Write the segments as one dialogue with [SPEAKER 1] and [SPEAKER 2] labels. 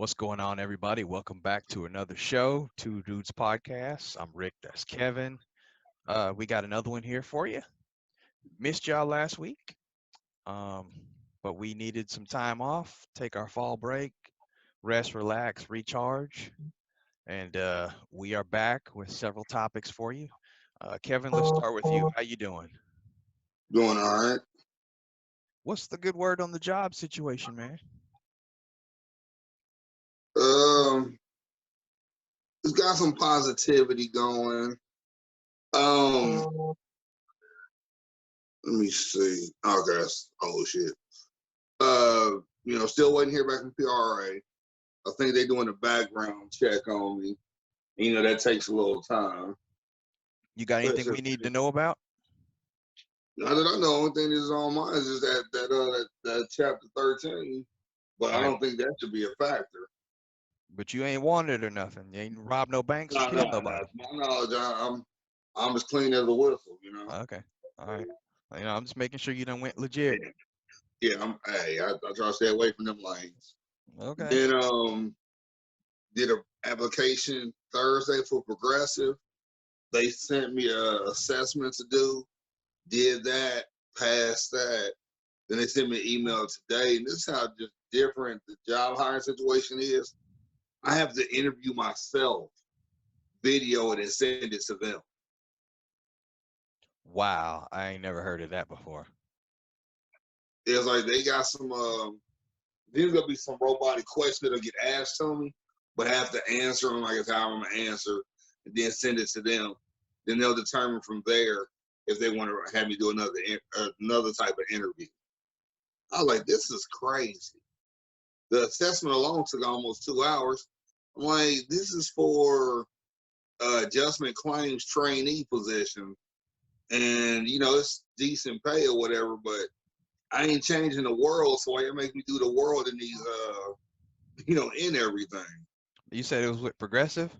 [SPEAKER 1] What's going on, everybody? Welcome back to another show, Two Dudes Podcast. I'm Rick. That's Kevin. We got another one here for you. Missed y'all last week, um, but we needed some time off, take our fall break, rest, relax, recharge, and we are back with several topics for you. Kevin, let's start with you. How you doing?
[SPEAKER 2] Doing all right.
[SPEAKER 1] What's the good word on the job situation, man?
[SPEAKER 2] Um, it's got some positivity going. Um, let me see. Okay, oh shit. Still waiting to hear back from PRA. I think they're doing a background check on me. That takes a little time.
[SPEAKER 1] You got
[SPEAKER 2] But
[SPEAKER 1] anything we need to know about?
[SPEAKER 2] now that I know, only thing that's on mine is just that chapter 13. But
[SPEAKER 1] All
[SPEAKER 2] I
[SPEAKER 1] right,
[SPEAKER 2] don't think that should be a factor.
[SPEAKER 1] but you ain't wanted or nothing. You ain't robbed no banks or
[SPEAKER 2] No, no,
[SPEAKER 1] killed
[SPEAKER 2] no.
[SPEAKER 1] nobody.
[SPEAKER 2] To my knowledge, I'm as clean as a whistle.
[SPEAKER 1] Okay. All right. I'm just making sure you done went legit.
[SPEAKER 2] Yeah, I try to stay away from them lanes.
[SPEAKER 1] Okay.
[SPEAKER 2] Then did a application Thursday for Progressive. They sent me a assessment to do. Did that, passed that. Then they sent me an email today. And this is how just different the job hiring situation is. I have to interview myself, video it, and send it to them.
[SPEAKER 1] Wow. I ain't never heard of that before.
[SPEAKER 2] It's like they got some there's gonna be some robotic questions that'll get asked to me, but I have to answer them like it's how I'm gonna answer, and then send it to them. Then they'll determine from there if they want to have me do another type of interview. I was like, this is crazy. The assessment alone took almost 2 hours. I'm like, this is for adjustment claims trainee position, and it's decent pay or whatever, but I ain't changing the world, so why you make me do the world in these in everything.
[SPEAKER 1] You said it was with Progressive?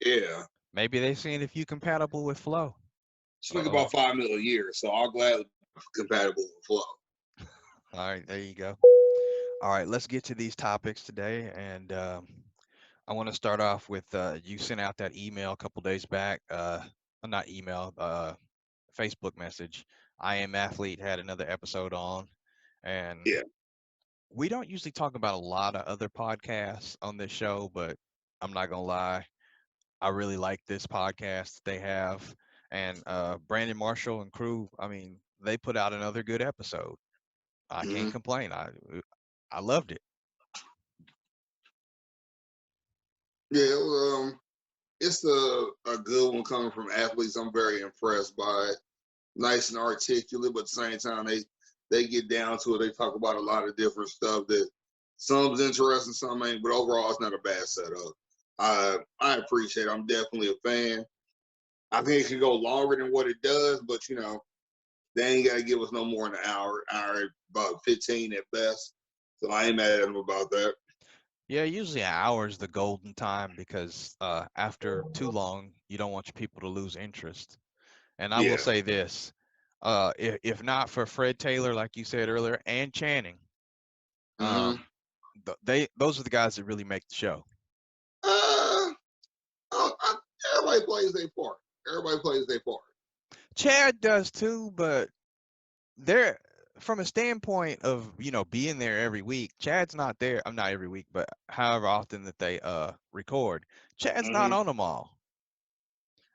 [SPEAKER 2] Yeah.
[SPEAKER 1] Maybe they seeing if you compatible with Flow.
[SPEAKER 2] It's like
[SPEAKER 1] Uh-oh.
[SPEAKER 2] about 5 mil a year, so I'll gladly be compatible with Flow.
[SPEAKER 1] All right, there you go. All right, let's get to these topics today. And I want to start off with you sent out that email a couple days back. Not email, Facebook message. I Am Athlete had another episode on. And
[SPEAKER 2] Yeah.
[SPEAKER 1] we don't usually talk about a lot of other podcasts on this show, but I'm not gonna lie, I really like this podcast they have. And Brandon Marshall and crew, I mean, they put out another good episode. I can't
[SPEAKER 2] hmm
[SPEAKER 1] complain. I loved it.
[SPEAKER 2] Yeah, it's a good one coming from athletes. I'm very impressed by it. Nice and articulate, but at the same time, they get down to it. They talk about a lot of different stuff that some's interesting, some ain't, but overall, it's not a bad setup. I appreciate it. I'm definitely a fan. I think it should go longer than what it does, but they ain't got to give us no more than an hour, about 15 at best. So I ain't mad at them about that.
[SPEAKER 1] Yeah, usually an hour is the golden time because after too long, you don't want your people to lose interest. And I will
[SPEAKER 2] Yeah.
[SPEAKER 1] say this, if not for Fred Taylor, like you said earlier, and Channing,
[SPEAKER 2] Mm-hmm.
[SPEAKER 1] um, those are the guys that really make the show.
[SPEAKER 2] Uh, everybody plays their part. Everybody plays their part.
[SPEAKER 1] Chad does too, but they're from a standpoint of being there every week. Chad's not there. I'm not every week, but however often that they record, Chad's not
[SPEAKER 2] Mm-hmm.
[SPEAKER 1] on them all.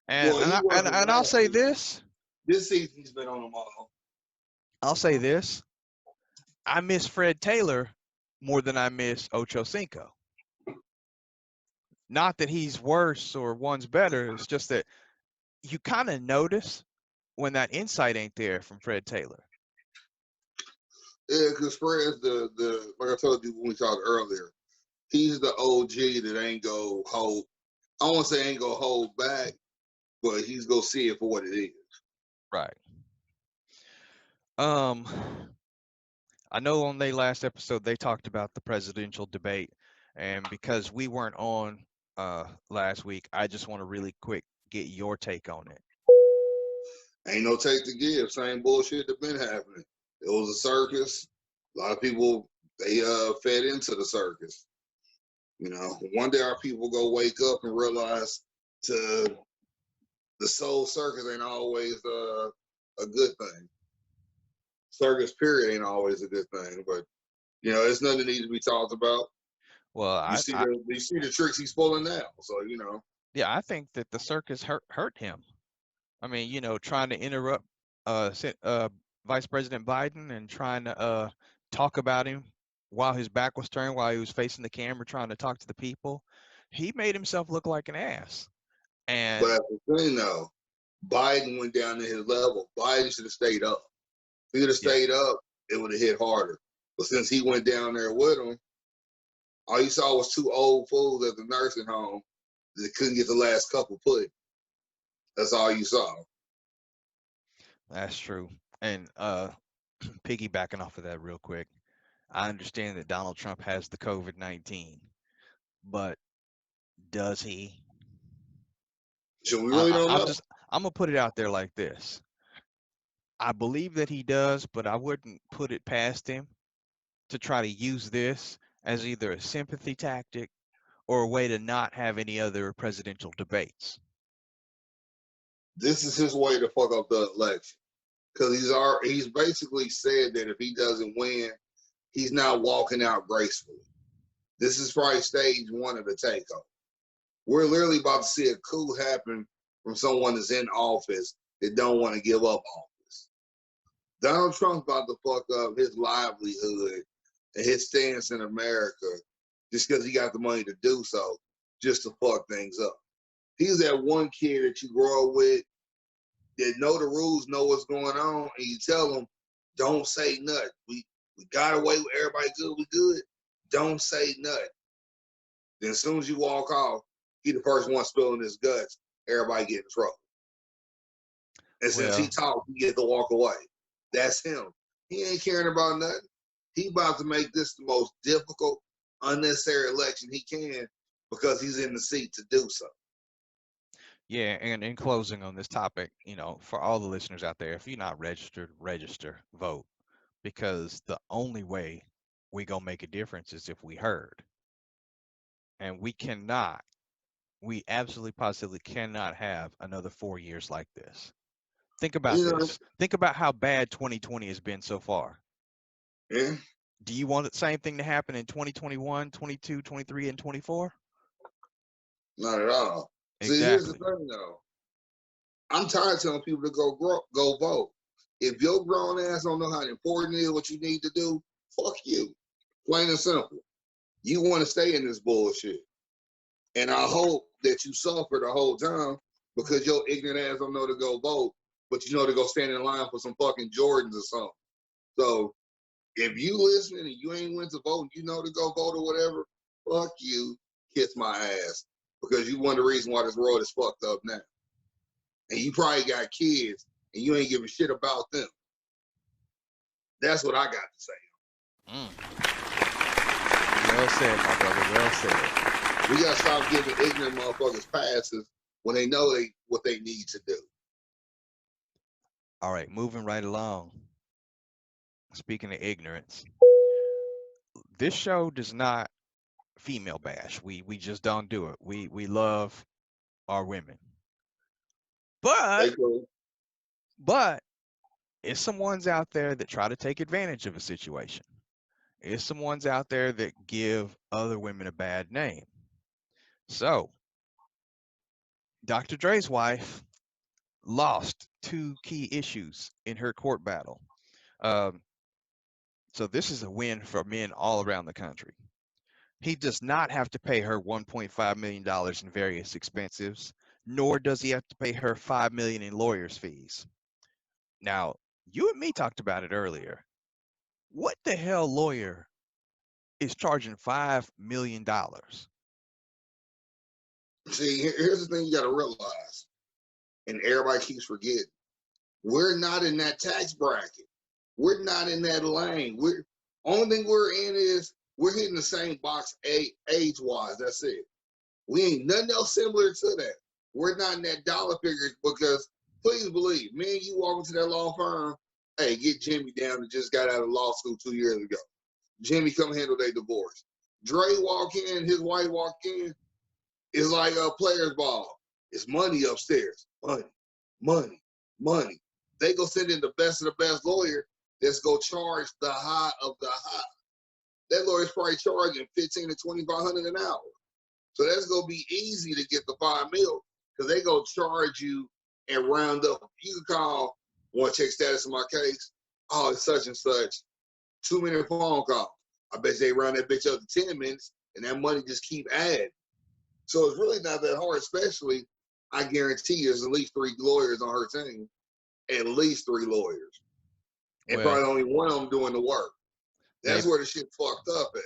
[SPEAKER 1] And
[SPEAKER 2] Well,
[SPEAKER 1] and
[SPEAKER 2] he
[SPEAKER 1] I, and,
[SPEAKER 2] wasn't
[SPEAKER 1] and I'll
[SPEAKER 2] last
[SPEAKER 1] say
[SPEAKER 2] season.
[SPEAKER 1] this.
[SPEAKER 2] This season he's been on them all.
[SPEAKER 1] I'll say this. I miss Fred Taylor more than I miss Ocho Cinco. Not that he's worse or one's better. It's just that you kind of notice when that insight ain't there from Fred Taylor.
[SPEAKER 2] Yeah, because Fred's the like I told you when we talked earlier, he's the OG that ain't go hold. I won't say ain't go hold back, but he's go see it for what it is.
[SPEAKER 1] Right. Um, I know on their last episode they talked about the presidential debate, and because we weren't on last week, I just want to really quick get your take on it.
[SPEAKER 2] Ain't no take to give. Same bullshit that been happening. It was a circus. A lot of people they fed into the circus. You know, one day our people go wake up and realize to the soul circus ain't always a good thing. Circus period ain't always a good thing, but you know, it's nothing that needs to be talked about.
[SPEAKER 1] Well,
[SPEAKER 2] You see the tricks he's pulling now. So you know,
[SPEAKER 1] yeah, I think that the circus hurt him. I mean, trying to interrupt Vice President Biden and trying to talk about him while his back was turned, while he was facing the camera trying to talk to the people. He made himself look like an ass.
[SPEAKER 2] but
[SPEAKER 1] And
[SPEAKER 2] that's the thing though. Biden went down to his level. Biden should have stayed up. If he would have
[SPEAKER 1] yeah,
[SPEAKER 2] stayed up, it would have hit harder. But since he went down there with him, all you saw was two old fools at the nursing home that couldn't get the last couple put. That's all you saw.
[SPEAKER 1] that's true. And piggybacking off of that real quick, I understand that Donald Trump has the COVID-19, but does he?
[SPEAKER 2] So we
[SPEAKER 1] I,
[SPEAKER 2] really
[SPEAKER 1] I,
[SPEAKER 2] don't
[SPEAKER 1] I'm
[SPEAKER 2] know.
[SPEAKER 1] just I'm gonna put it out there like this. I believe that he does, but I wouldn't put it past him to try to use this as either a sympathy tactic or a way to not have any other presidential debates.
[SPEAKER 2] This is his way to fuck up the election. Because he's basically said that if he doesn't win, he's not walking out gracefully. This is probably stage one of the takeover. We're literally about to see a coup happen from someone that's in office that don't want to give up office. Donald Trump's about to fuck up his livelihood and his stance in America just because he got the money to do so, just to fuck things up. He's that one kid that you grow up with that know the rules, know what's going on, and you tell them, don't say nothing. We got away with everybody good, we good. Don't say nothing. Then as soon as you walk off, he the first one spilling his guts, everybody get in trouble. And since he
[SPEAKER 1] Well,
[SPEAKER 2] talks, he get to walk away. That's him. He ain't caring about nothing. He about to make this the most difficult, unnecessary election he can because he's in the seat to do so.
[SPEAKER 1] yeah, and in closing on this topic, for all the listeners out there, if you're not registered, register, vote, because the only way we gonna make a difference is if we heard. And we absolutely positively cannot have another 4 years like this. Think about
[SPEAKER 2] You know,
[SPEAKER 1] this. Think about how bad 2020 has been so far.
[SPEAKER 2] yeah,
[SPEAKER 1] Do you want the same thing to happen in 2021, 22, 23, and 24?
[SPEAKER 2] not at all. See, here's the
[SPEAKER 1] Exactly.
[SPEAKER 2] thing though. I'm tired of telling people to go vote. If your grown ass don't know how important it is, what you need to do, fuck you. Plain and simple. You want to stay in this bullshit. And I hope that you suffer the whole time because your ignorant ass don't know to go vote, but you know to go stand in line for some fucking Jordans or something. So if you listening and you ain't went to vote and you know to go vote or whatever, fuck you, kiss my ass. Because you one of the reasons why this world is fucked up now. And you probably got kids and you ain't giving shit about them. That's what I got to say.
[SPEAKER 1] Mm. Well said, my brother. Well said.
[SPEAKER 2] We gotta stop giving ignorant motherfuckers passes when they know what they need to do.
[SPEAKER 1] All right, moving right along. Speaking of ignorance, this show does not female bash. We just don't do it. We love our women. But
[SPEAKER 2] They cool.
[SPEAKER 1] but it's some ones out there that try to take advantage of a situation. It's some ones out there that give other women a bad name. So Dr. Dre's wife lost two key issues in her court battle. Um, so this is a win for men all around the country. He does not have to pay her $1.5 million in various expenses, nor does he have to pay her $5 million in lawyers' fees. Now, you and me talked about it earlier. What the hell lawyer is charging $5 million?
[SPEAKER 2] See, here's the thing you gotta realize, and everybody keeps forgetting. We're not in that tax bracket. We're not in that lane. We're only thing we're in is we're hitting the same box age wise. That's it. We ain't nothing else similar to that. We're not in that dollar figure because please believe, me and you walk into that law firm, hey, get Jimmy down that just got out of law school 2 years ago. Jimmy, come handle their divorce. Dre walk in, his wife walk in, it's like a player's ball. It's money upstairs. Money, money, money. They go send in the best of the best lawyer that's go charge the high of the high. That lawyer's probably charging 15 to 2,500 an hour. So that's gonna be easy to get the $5 million because they gonna charge you and round up. You can call, want to check status of my case. Oh, it's such and such. 2-minute phone call. I bet they round that bitch up to 10 minutes, and that money just keep adding. So it's really not that hard, especially I guarantee you there's at least 3 lawyers on her team. At least 3 lawyers. And
[SPEAKER 1] Well,
[SPEAKER 2] probably only one of them doing the work. That's
[SPEAKER 1] they've
[SPEAKER 2] where the shit fucked up at.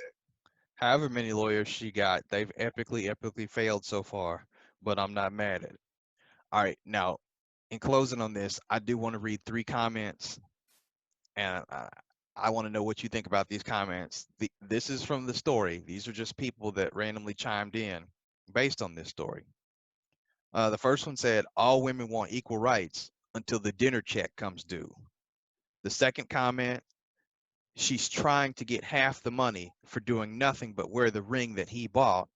[SPEAKER 1] however many lawyers she got, they've epically failed so far, but I'm not mad at it. All right, now in closing on this, I do want to read 3 comments, and I want to know what you think about these comments. This is from the story. These are just people that randomly chimed in based on this story. The first one said, all women want equal rights until the dinner check comes due. The second comment, she's trying to get half the money for doing nothing but wear the ring that he bought.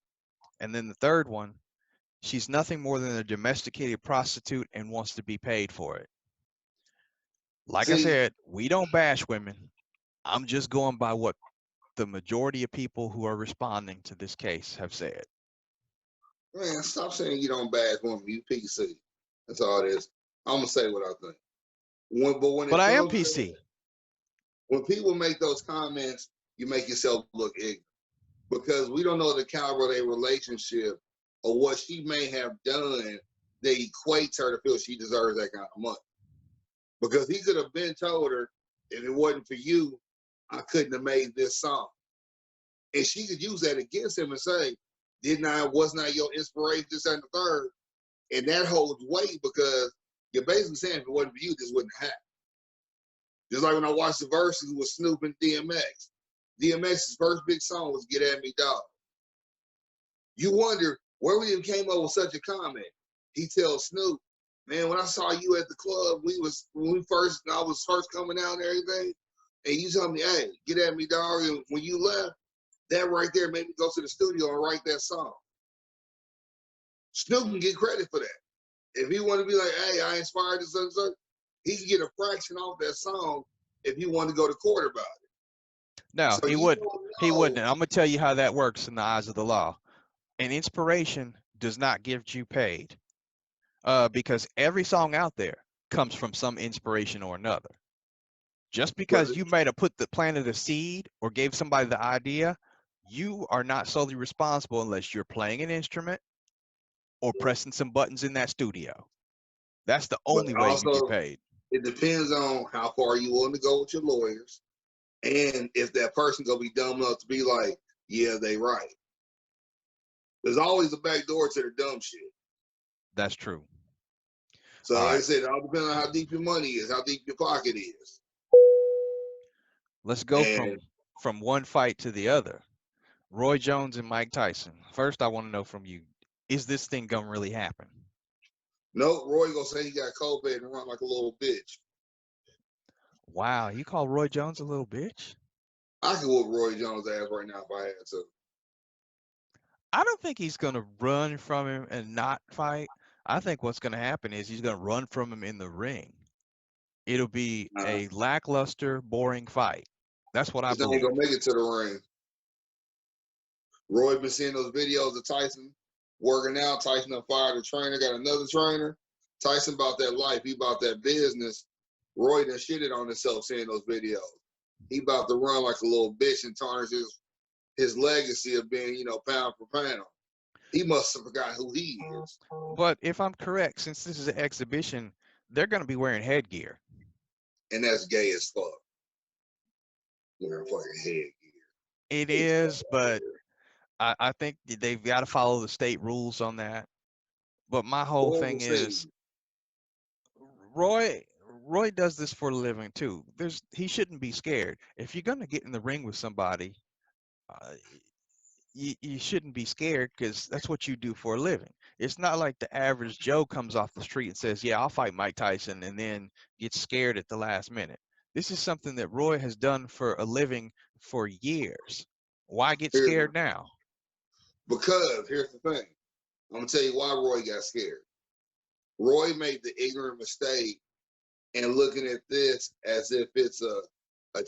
[SPEAKER 1] And then the third one, she's nothing more than a domesticated prostitute and wants to be paid for it. Like I
[SPEAKER 2] See,
[SPEAKER 1] said, we don't bash women. I'm just going by what the majority of people who are responding to this case have said.
[SPEAKER 2] man, stop saying you don't bash women. You PC. That's all it is. I'm gonna say what I think. But when
[SPEAKER 1] But
[SPEAKER 2] it
[SPEAKER 1] I am
[SPEAKER 2] comes to that,
[SPEAKER 1] PC.
[SPEAKER 2] when people make those comments, you make yourself look ignorant because we don't know the caliber of their relationship or what she may have done that equates her to feel she deserves that kind of money. Because he could have been told her, if it wasn't for you, I couldn't have made this song. And she could use that against him and say, was not your inspiration, this and the third. And that holds weight because you're basically saying if it wasn't for you, this wouldn't happen. Just like when I watched the verses with Snoop and DMX. DMX's first big song was Get At Me Dog. You wonder where we even came up with such a comment. He tells Snoop, man, when I saw you at the club, I was first coming out and everything, and you told me, hey, get at me, dog. And when you left, that right there made me go to the studio and write that song. Snoop can get credit for that. If he want to be like, hey, I inspired this and such, he can get a fraction off that song if he want to go to court about it.
[SPEAKER 1] No,
[SPEAKER 2] So
[SPEAKER 1] he
[SPEAKER 2] you
[SPEAKER 1] wouldn't.
[SPEAKER 2] don't
[SPEAKER 1] He
[SPEAKER 2] know.
[SPEAKER 1] wouldn't. And I'm gonna tell you how that works in the eyes of the law. An inspiration does not get you paid, because every song out there comes from some inspiration or another. Just
[SPEAKER 2] But
[SPEAKER 1] because you might have planted a seed or gave somebody the idea, you are not solely responsible unless you're playing an instrument or pressing some buttons in that studio. That's the
[SPEAKER 2] but
[SPEAKER 1] only way you get
[SPEAKER 2] also
[SPEAKER 1] paid.
[SPEAKER 2] it depends on how far you willing to go with your lawyers. And if that person gonna be dumb enough to be like, yeah, they right. There's always a back door to the dumb shit.
[SPEAKER 1] That's true.
[SPEAKER 2] So
[SPEAKER 1] All
[SPEAKER 2] like I
[SPEAKER 1] right,
[SPEAKER 2] said, it all depends on how deep your money is, how deep your pocket is.
[SPEAKER 1] let's go
[SPEAKER 2] And
[SPEAKER 1] from one fight to the other. Roy Jones and Mike Tyson. First, I want to know from you: is this thing gonna really happen?
[SPEAKER 2] no, Roy gonna say he got COVID and run like a little bitch.
[SPEAKER 1] Wow, you call Roy Jones a little bitch?
[SPEAKER 2] I could whoop Roy Jones' ass right now if I had to.
[SPEAKER 1] I don't think he's gonna run from him and not fight. I think what's gonna happen is he's gonna run from him in the ring. It'll be
[SPEAKER 2] Nah,
[SPEAKER 1] a lackluster, boring fight. That's what I
[SPEAKER 2] he's not even
[SPEAKER 1] believe.
[SPEAKER 2] gonna make it to the ring. Roy been seeing those videos of Tyson working out. Tyson done fired a trainer, got another trainer. Tyson about that life. He about that business. Roy done shitted on himself seeing those videos. He about to run like a little bitch and tarnish his legacy of being, pound for pound. He must have forgot who he is.
[SPEAKER 1] But if I'm correct, since this is an exhibition, they're gonna be wearing headgear.
[SPEAKER 2] And that's gay as fuck. Wearing fucking headgear.
[SPEAKER 1] It
[SPEAKER 2] Get the fuck
[SPEAKER 1] is,
[SPEAKER 2] out of
[SPEAKER 1] but
[SPEAKER 2] here.
[SPEAKER 1] I think they've got to follow the state rules on that. But my whole
[SPEAKER 2] Well, we'll
[SPEAKER 1] thing
[SPEAKER 2] see.
[SPEAKER 1] is Roy Roy does this for a living too. He shouldn't be scared. If you're gonna get in the ring with somebody, uh, you shouldn't be scared because that's what you do for a living. It's not like the average Joe comes off the street and says, "Yeah, I'll fight Mike Tyson," and then gets scared at the last minute. This is something that Roy has done for a living for years. Why get
[SPEAKER 2] Here's
[SPEAKER 1] scared now?
[SPEAKER 2] because here's the thing. I'm gonna tell you why Roy got scared. Roy made the ignorant mistake and looking at this as if it's a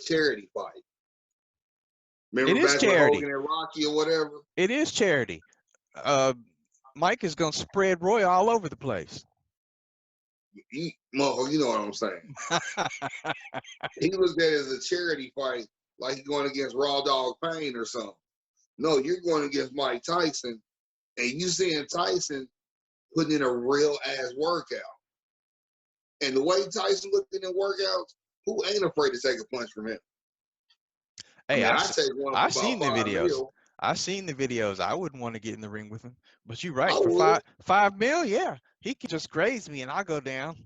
[SPEAKER 2] charity fight.
[SPEAKER 1] It
[SPEAKER 2] Remember
[SPEAKER 1] is
[SPEAKER 2] back with
[SPEAKER 1] charity.
[SPEAKER 2] Hogan and Rocky or whatever?
[SPEAKER 1] It is charity. Uh, Mike is gonna spread Roy all over the place.
[SPEAKER 2] Motherfucker, you know what I'm saying. He looked at it as a charity fight, like he's going against Raw Dog Payne or something. No, you're going against Mike Tyson, and you seeing Tyson putting in a real ass workout. And the way Tyson looked in the workouts, who ain't afraid to take a punch from him? I
[SPEAKER 1] Hey,
[SPEAKER 2] mean, I take one for
[SPEAKER 1] I've
[SPEAKER 2] about
[SPEAKER 1] seen the
[SPEAKER 2] 5
[SPEAKER 1] videos.
[SPEAKER 2] mil.
[SPEAKER 1] I've seen the videos. I wouldn't want to get in the ring with him, but you're right.
[SPEAKER 2] I
[SPEAKER 1] For
[SPEAKER 2] would.
[SPEAKER 1] 5 mil, yeah, he can just graze me and I'll go down.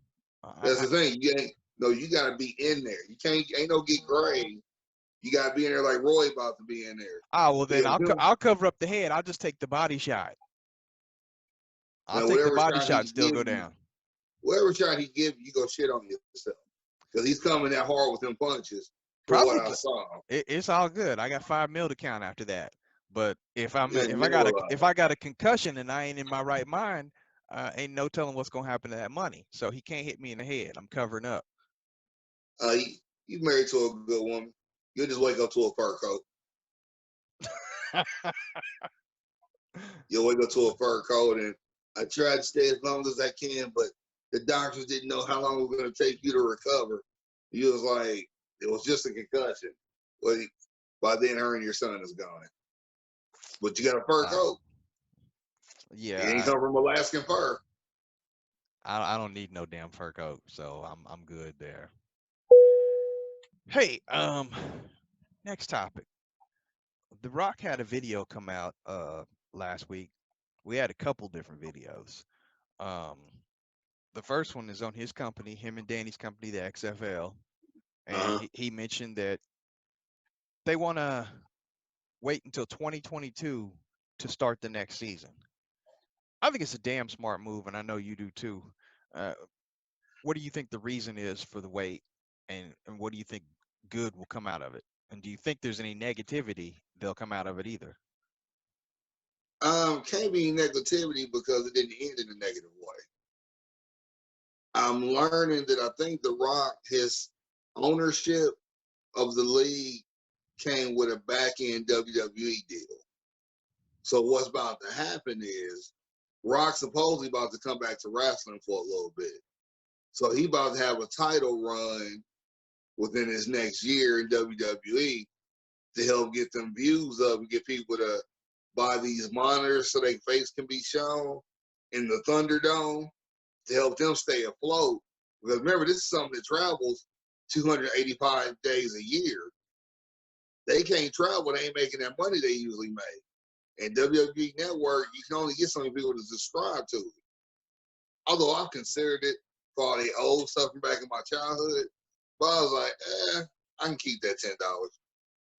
[SPEAKER 2] That's the thing. You ain't no. You got to be in there. You can't. Ain't no get grade. You got to be in there like Roy about to be in there.
[SPEAKER 1] Well then I'll cover up the head. I'll just take the body shot. I'll
[SPEAKER 2] Now,
[SPEAKER 1] take the
[SPEAKER 2] whatever
[SPEAKER 1] body
[SPEAKER 2] shot
[SPEAKER 1] shot
[SPEAKER 2] he
[SPEAKER 1] and still
[SPEAKER 2] give
[SPEAKER 1] go
[SPEAKER 2] you,
[SPEAKER 1] down.
[SPEAKER 2] whatever shot he give you, go shit on yourself because he's coming that hard with them punches. For what I
[SPEAKER 1] Probably
[SPEAKER 2] saw,
[SPEAKER 1] it's all good. I got 5 mil to count after that. But if
[SPEAKER 2] yeah, middle
[SPEAKER 1] if I got a concussion and I ain't in my right mind, ain't no telling what's gonna happen to that money. So he can't hit me in the head. I'm covering up.
[SPEAKER 2] you married to a good woman. You'll just wake up to a fur coat. You'll wake up to a fur coat, and I tried to stay as long as I can, but the doctors didn't know how long it was going to take you to recover. You was like, it was just a concussion. Well, by then, her and your son is gone. But you got a fur coat. It ain't
[SPEAKER 1] Yeah,
[SPEAKER 2] come from Alaskan fur.
[SPEAKER 1] I don't need no damn fur coat, so I'm good there. Hey, next topic. The Rock had a video come out last week. We had a couple different videos. Um, the first one is on his company, him and Danny's company, the XFL, and
[SPEAKER 2] Uh-huh.
[SPEAKER 1] he mentioned that they want to wait until 2022 to start the next season. I think it's a damn smart move, and I know you do too. Uh, what do you think the reason is for the wait, and what do you think good will come out of it? And do you think there's any negativity that'll come out of it either?
[SPEAKER 2] Can't be negativity because it didn't end in a negative way. I'm learning that I think The Rock, his ownership of the league came with a back end WWE deal. So what's about to happen is Rock supposedly about to come back to wrestling for a little bit. So he about to have a title run within his next year in WWE to help get them views up and get people to buy these monitors so their face can be shown in the Thunderdome to help them stay afloat. Because remember, this is something that travels 285 days a year. They can't travel, they ain't making that money they usually make. And WWE Network, you can only get so many people to subscribe to it. Although I've considered it for all the old stuff from back in my childhood, but I was like, I can keep that $10.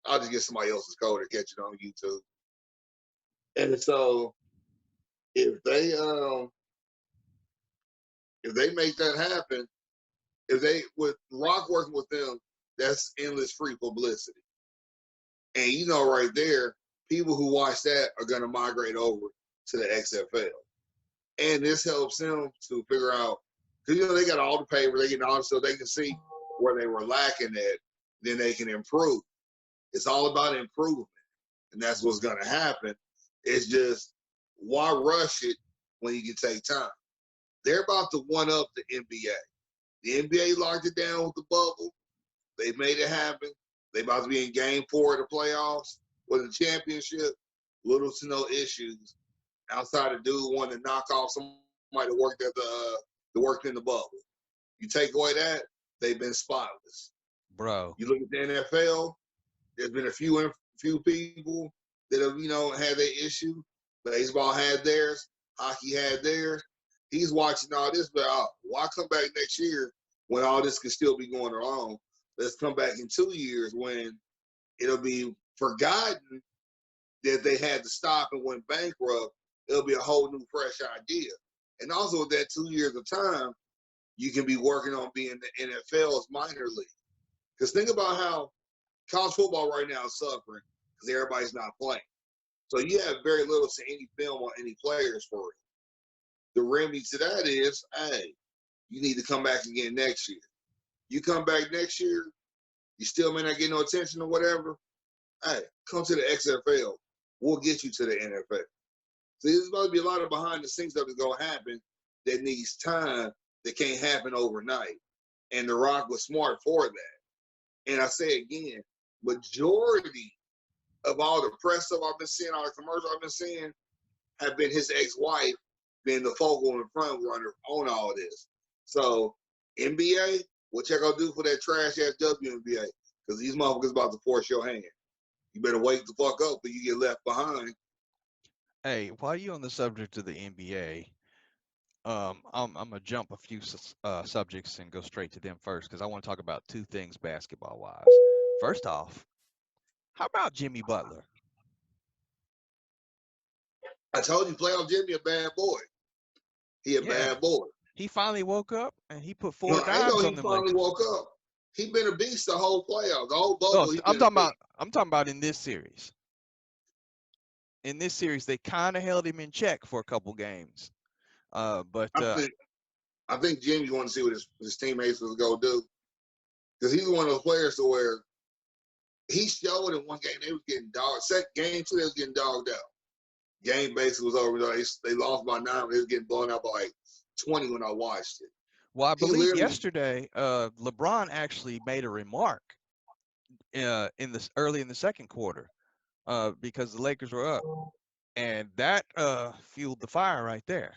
[SPEAKER 2] I'll just get somebody else's code or catch it on YouTube. And so if they make that happen, if they with Rock working with them, that's endless free publicity. And you know right there, people who watch that are gonna migrate over to the XFL. And this helps them to figure out because they got all the paper, they get all the stuff, they can see where they were lacking at, then they can improve. It's all about improvement. And that's what's gonna happen. It's just why rush it when you can take time? They're about to one up the NBA. The NBA locked it down with the bubble. They made it happen. They about to be in game 4 of the playoffs with the championship. Little to no issues outside of dude wanting to knock off somebody that worked at that worked in the bubble. You take away that, they've been spotless.
[SPEAKER 1] Bro,
[SPEAKER 2] You look at the NFL, there's been a few people that have had their issue. Baseball had theirs, hockey had theirs. He's watching all this, but why come back next year when all this can still be going along? Let's come back in 2 years when it'll be forgotten that they had to stop and went bankrupt. It'll be a whole new, fresh idea. And also, with that 2 years of time, you can be working on being the NFL's minor league. Because think about how college football right now is suffering because everybody's not playing. So you have very little to any film on any players for it. The remedy to that is, hey, you need to come back again next year. You come back next year, you still may not get no attention or whatever. Hey, come to the XFL. We'll get you to the NFL. So there's going to be a lot of behind the scenes stuff that's going to happen that needs time that can't happen overnight. And The Rock was smart for that. And I say again, majority of all the press stuff I've been seeing, all the commercials I've been seeing, have been his ex-wife being the focal and front runner on all this. So NBA, what y'all gonna do for that trash ass WNBA? Because these motherfuckers about to force your hand. You better wake the fuck up or you get left behind.
[SPEAKER 1] Hey, while you on the subject of the NBA, I'm gonna jump a few subjects and go straight to them first because I want to talk about two things basketball wise. First off, how about Jimmy Butler?
[SPEAKER 2] I told you, playoff Jimmy a bad boy. He a
[SPEAKER 1] Yeah,
[SPEAKER 2] bad boy.
[SPEAKER 1] he finally woke up and he put
[SPEAKER 2] No,
[SPEAKER 1] four
[SPEAKER 2] I know
[SPEAKER 1] dimes on
[SPEAKER 2] he
[SPEAKER 1] them
[SPEAKER 2] finally
[SPEAKER 1] Lakers.
[SPEAKER 2] woke up. He been a beast the whole playoff. The whole
[SPEAKER 1] No,
[SPEAKER 2] bubble, he been a beast.
[SPEAKER 1] I'm talking about in this series. In this series, they kind of held him in check for a couple games. But
[SPEAKER 2] I think Jimmy wanted to see what his teammates was gonna do. Because he's one of those players to where he showed in one game they was getting dogged. Second game two, they was getting dogged out. Game basically was over. They lost by 9. They was getting blown out by like 20 when I watched it.
[SPEAKER 1] well, I
[SPEAKER 2] He
[SPEAKER 1] believe
[SPEAKER 2] literally,
[SPEAKER 1] yesterday, LeBron actually made a remark in this early in the second quarter because the Lakers were up, and that fueled the fire right there.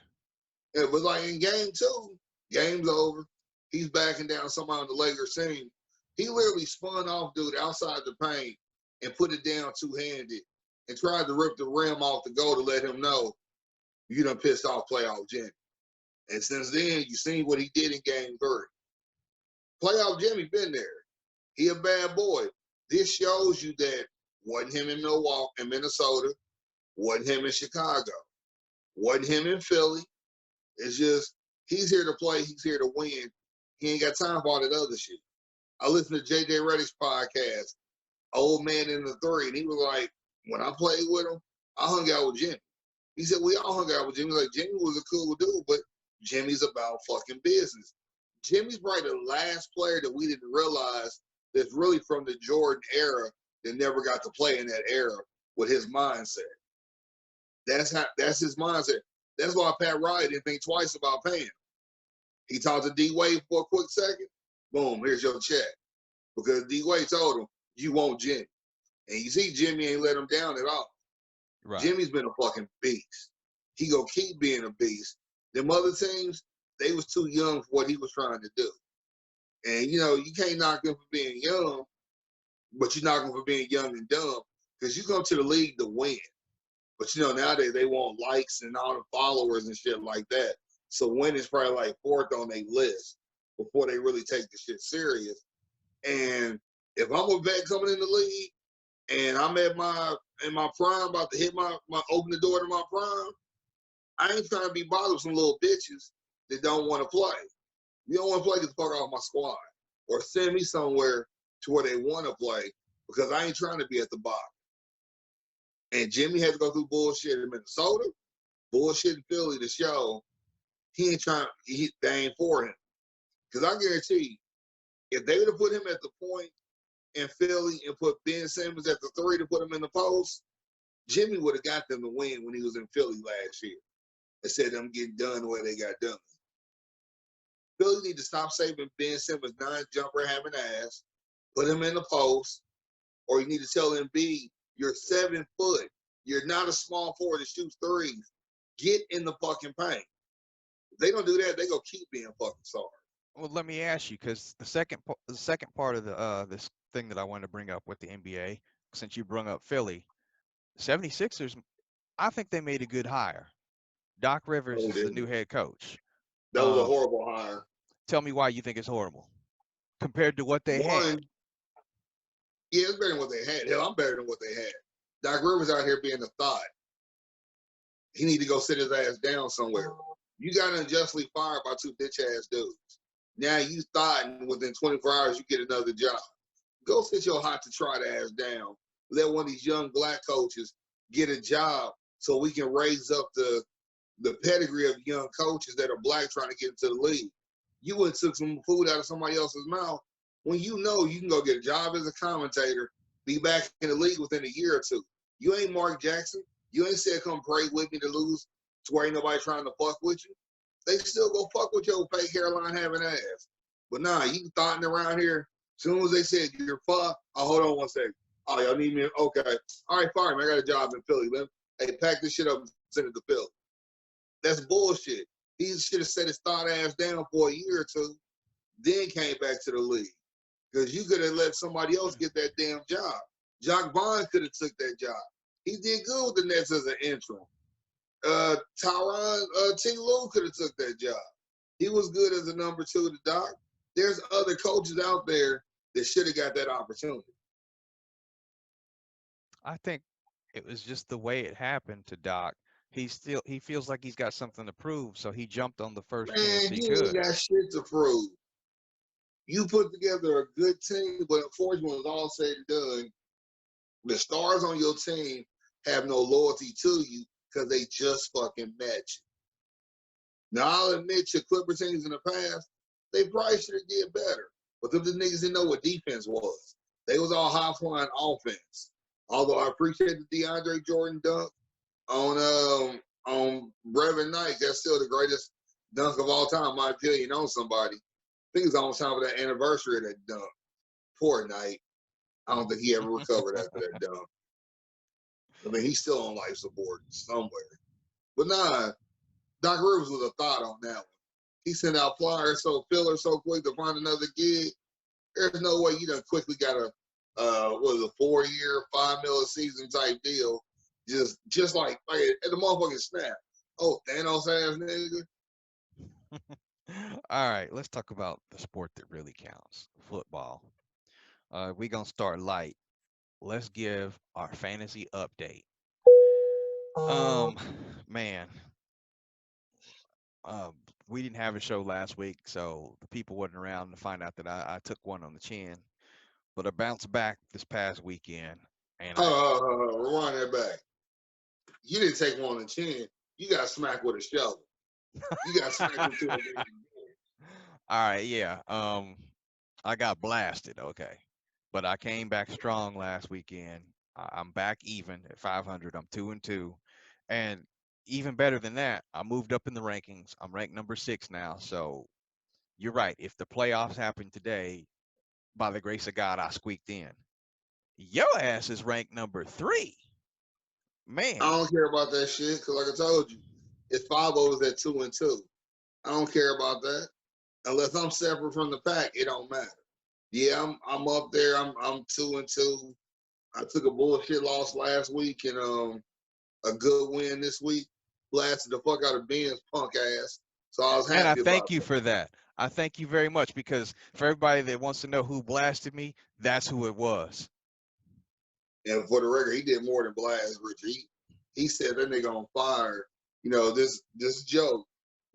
[SPEAKER 2] it was like in game two, game's over. He's backing down somebody on the Lakers team. He literally spun off dude outside the paint and put it down two-handed and tried to rip the rim off the goal to let him know you done pissed off playoff Jimmy. And since then, you seen what he did in game 3. Playoff Jimmy been there. He a bad boy. This shows you that wasn't him in Milwaukee and Minnesota, wasn't him in Chicago, wasn't him in Philly. It's just he's here to play, he's here to win. He ain't got time for all that other shit. I listened to JJ Redick's podcast, Old Man in the Three, and he was like, when I played with him, I hung out with Jimmy. He said, we all hung out with Jimmy. Like, Jimmy was a cool dude, but Jimmy's about fucking business. Jimmy's probably the last player that we didn't realize that's really from the Jordan era that never got to play in that era with his mindset. That's his mindset. That's why Pat Riley didn't think twice about paying him. He talked to D Wade for a quick second. Boom, here's your check. Because D Wade told him, you want Jimmy. And you see Jimmy ain't let him down at all.
[SPEAKER 1] Right.
[SPEAKER 2] Jimmy's been a fucking beast. He gonna keep being a beast. Them other teams, they was too young for what he was trying to do. And you know, you can't knock them for being young, but you knock them for being young and dumb. Because you come to the league to win. But you know, nowadays they want likes and all the followers and shit like that. So winning's probably like 4th on their list before they really take the shit serious. And if I'm a vet coming in the league and I'm in my prime, about to hit my open the door to my prime, I ain't trying to be bothered with some little bitches that don't want to play. You don't want to play, get the fuck off my squad. Or send me somewhere to where they want to play because I ain't trying to be at the bottom. And Jimmy had to go through bullshit in Minnesota, bullshit in Philly to show he ain't trying, they ain't for him. Because I guarantee you, if they would have put him at the point in Philly and put Ben Simmons at the 3 to put him in the post, Jimmy would have got them to win when he was in Philly last year. Instead of them getting done the way they got done. Philly need to stop saving Ben Simmons 9 jumper having ass, put him in the post, or you need to tell Embiid, you're 7 foot. You're not a small forward that shoots threes. Get in the fucking paint. If they don't do that, they gonna keep being fucking sorry.
[SPEAKER 1] Well, let me ask you, because the second part of the this thing that I wanted to bring up with the NBA, since you brought up Philly, 76ers, I think they made a good hire. Doc Rivers is the new head coach.
[SPEAKER 2] That was a horrible hire.
[SPEAKER 1] Tell me why you think it's horrible compared to what they had.
[SPEAKER 2] Yeah, it's better than what they had. Hell, I'm better than what they had. Doc Rivers out here being a thought. He need to go sit his ass down somewhere. You got unjustly fired by 2 bitch ass dudes. Now you thought within 24 hours you get another job. Go sit your hot to trot ass down. let one of these young black coaches get a job so we can raise up the pedigree of young coaches that are black trying to get into the league. You would have took some food out of somebody else's mouth when you know you can go get a job as a commentator, be back in the league within a year or two. You ain't Mark Jackson. You ain't said come pray with me to lose to where ain't nobody trying to fuck with you. They still go fuck with your fake hairline having ass. But nah, you thotting around here. As soon as they said you're fucked, oh, hold on one second. Oh, y'all need me? Okay. All right, fine. I got a job in Philly. Hey, pack this shit up and send it to Philly. That's bullshit. He should have set his thought ass down for a year or two, then came back to the league. Because you could have let somebody else get that damn job. Jacques Vaughn could have took that job. He did good with the Nets as an interim. Tyron T. Lue could have took that job. He was good as a number two to Doc. There's other coaches out there that should have got that opportunity.
[SPEAKER 1] I think it was just the way it happened to Doc. He feels like he's got something to prove, so he jumped on the first chance
[SPEAKER 2] Man,
[SPEAKER 1] he
[SPEAKER 2] he ain't
[SPEAKER 1] could.
[SPEAKER 2] got shit to prove. You put together a good team, but unfortunately, when it's all said and done, the stars on your team have no loyalty to you because they just fucking met you. Now, I'll admit your Clipper teams in the past, they probably should have did better. But them niggas didn't know what defense was. They was all high-flying offense. Although I appreciate the DeAndre Jordan dunk on Brevin Knight. That's still the greatest dunk of all time, in my opinion, on somebody. I think it's almost time for that anniversary of that dunk. Poor Knight. I don't think he ever recovered after that dunk. I mean, he's still on life support somewhere. But nah, Doc Rivers was a thought on that one. He sent out flyers fillers so quick to find another gig. There's no way you done quickly got a 4-year, $5 million a season type deal. Just like at the motherfucking snap. Oh, Thanos ass nigga.
[SPEAKER 1] All right, let's talk about the sport that really counts, football. We're gonna start light. Let's give our fantasy update. Um, man, um, we didn't have a show last week, so the people wasn't around to find out that I took one on the chin. But I bounced back this past weekend, and I
[SPEAKER 2] Rewind that back. You didn't take one on the chin. You got smacked with a shovel. You got smacked into a
[SPEAKER 1] all right, yeah. I got blasted, okay. But I came back strong last weekend. I'm back even at 500. I'm 2-2. And even better than that, I moved up in the rankings. I'm ranked number 6 now. So you're right. If the playoffs happen today, by the grace of God, I squeaked in. Your ass is ranked number 3. Man.
[SPEAKER 2] I don't care about that shit because, like I told you, it's 5 overs at 2-2. I don't care about that. Unless I'm separate from the pack, it don't matter. Yeah, I'm up there. I'm 2-2. I took a bullshit loss last week and a good win this week. Blasted the fuck out of Ben's punk ass. So I was
[SPEAKER 1] And I
[SPEAKER 2] happy about
[SPEAKER 1] thank you for that. I thank you very much because for everybody that wants to know who blasted me, that's who it was.
[SPEAKER 2] And for the record, he did more than blast Richard. He said that nigga on fire. You know, this joke.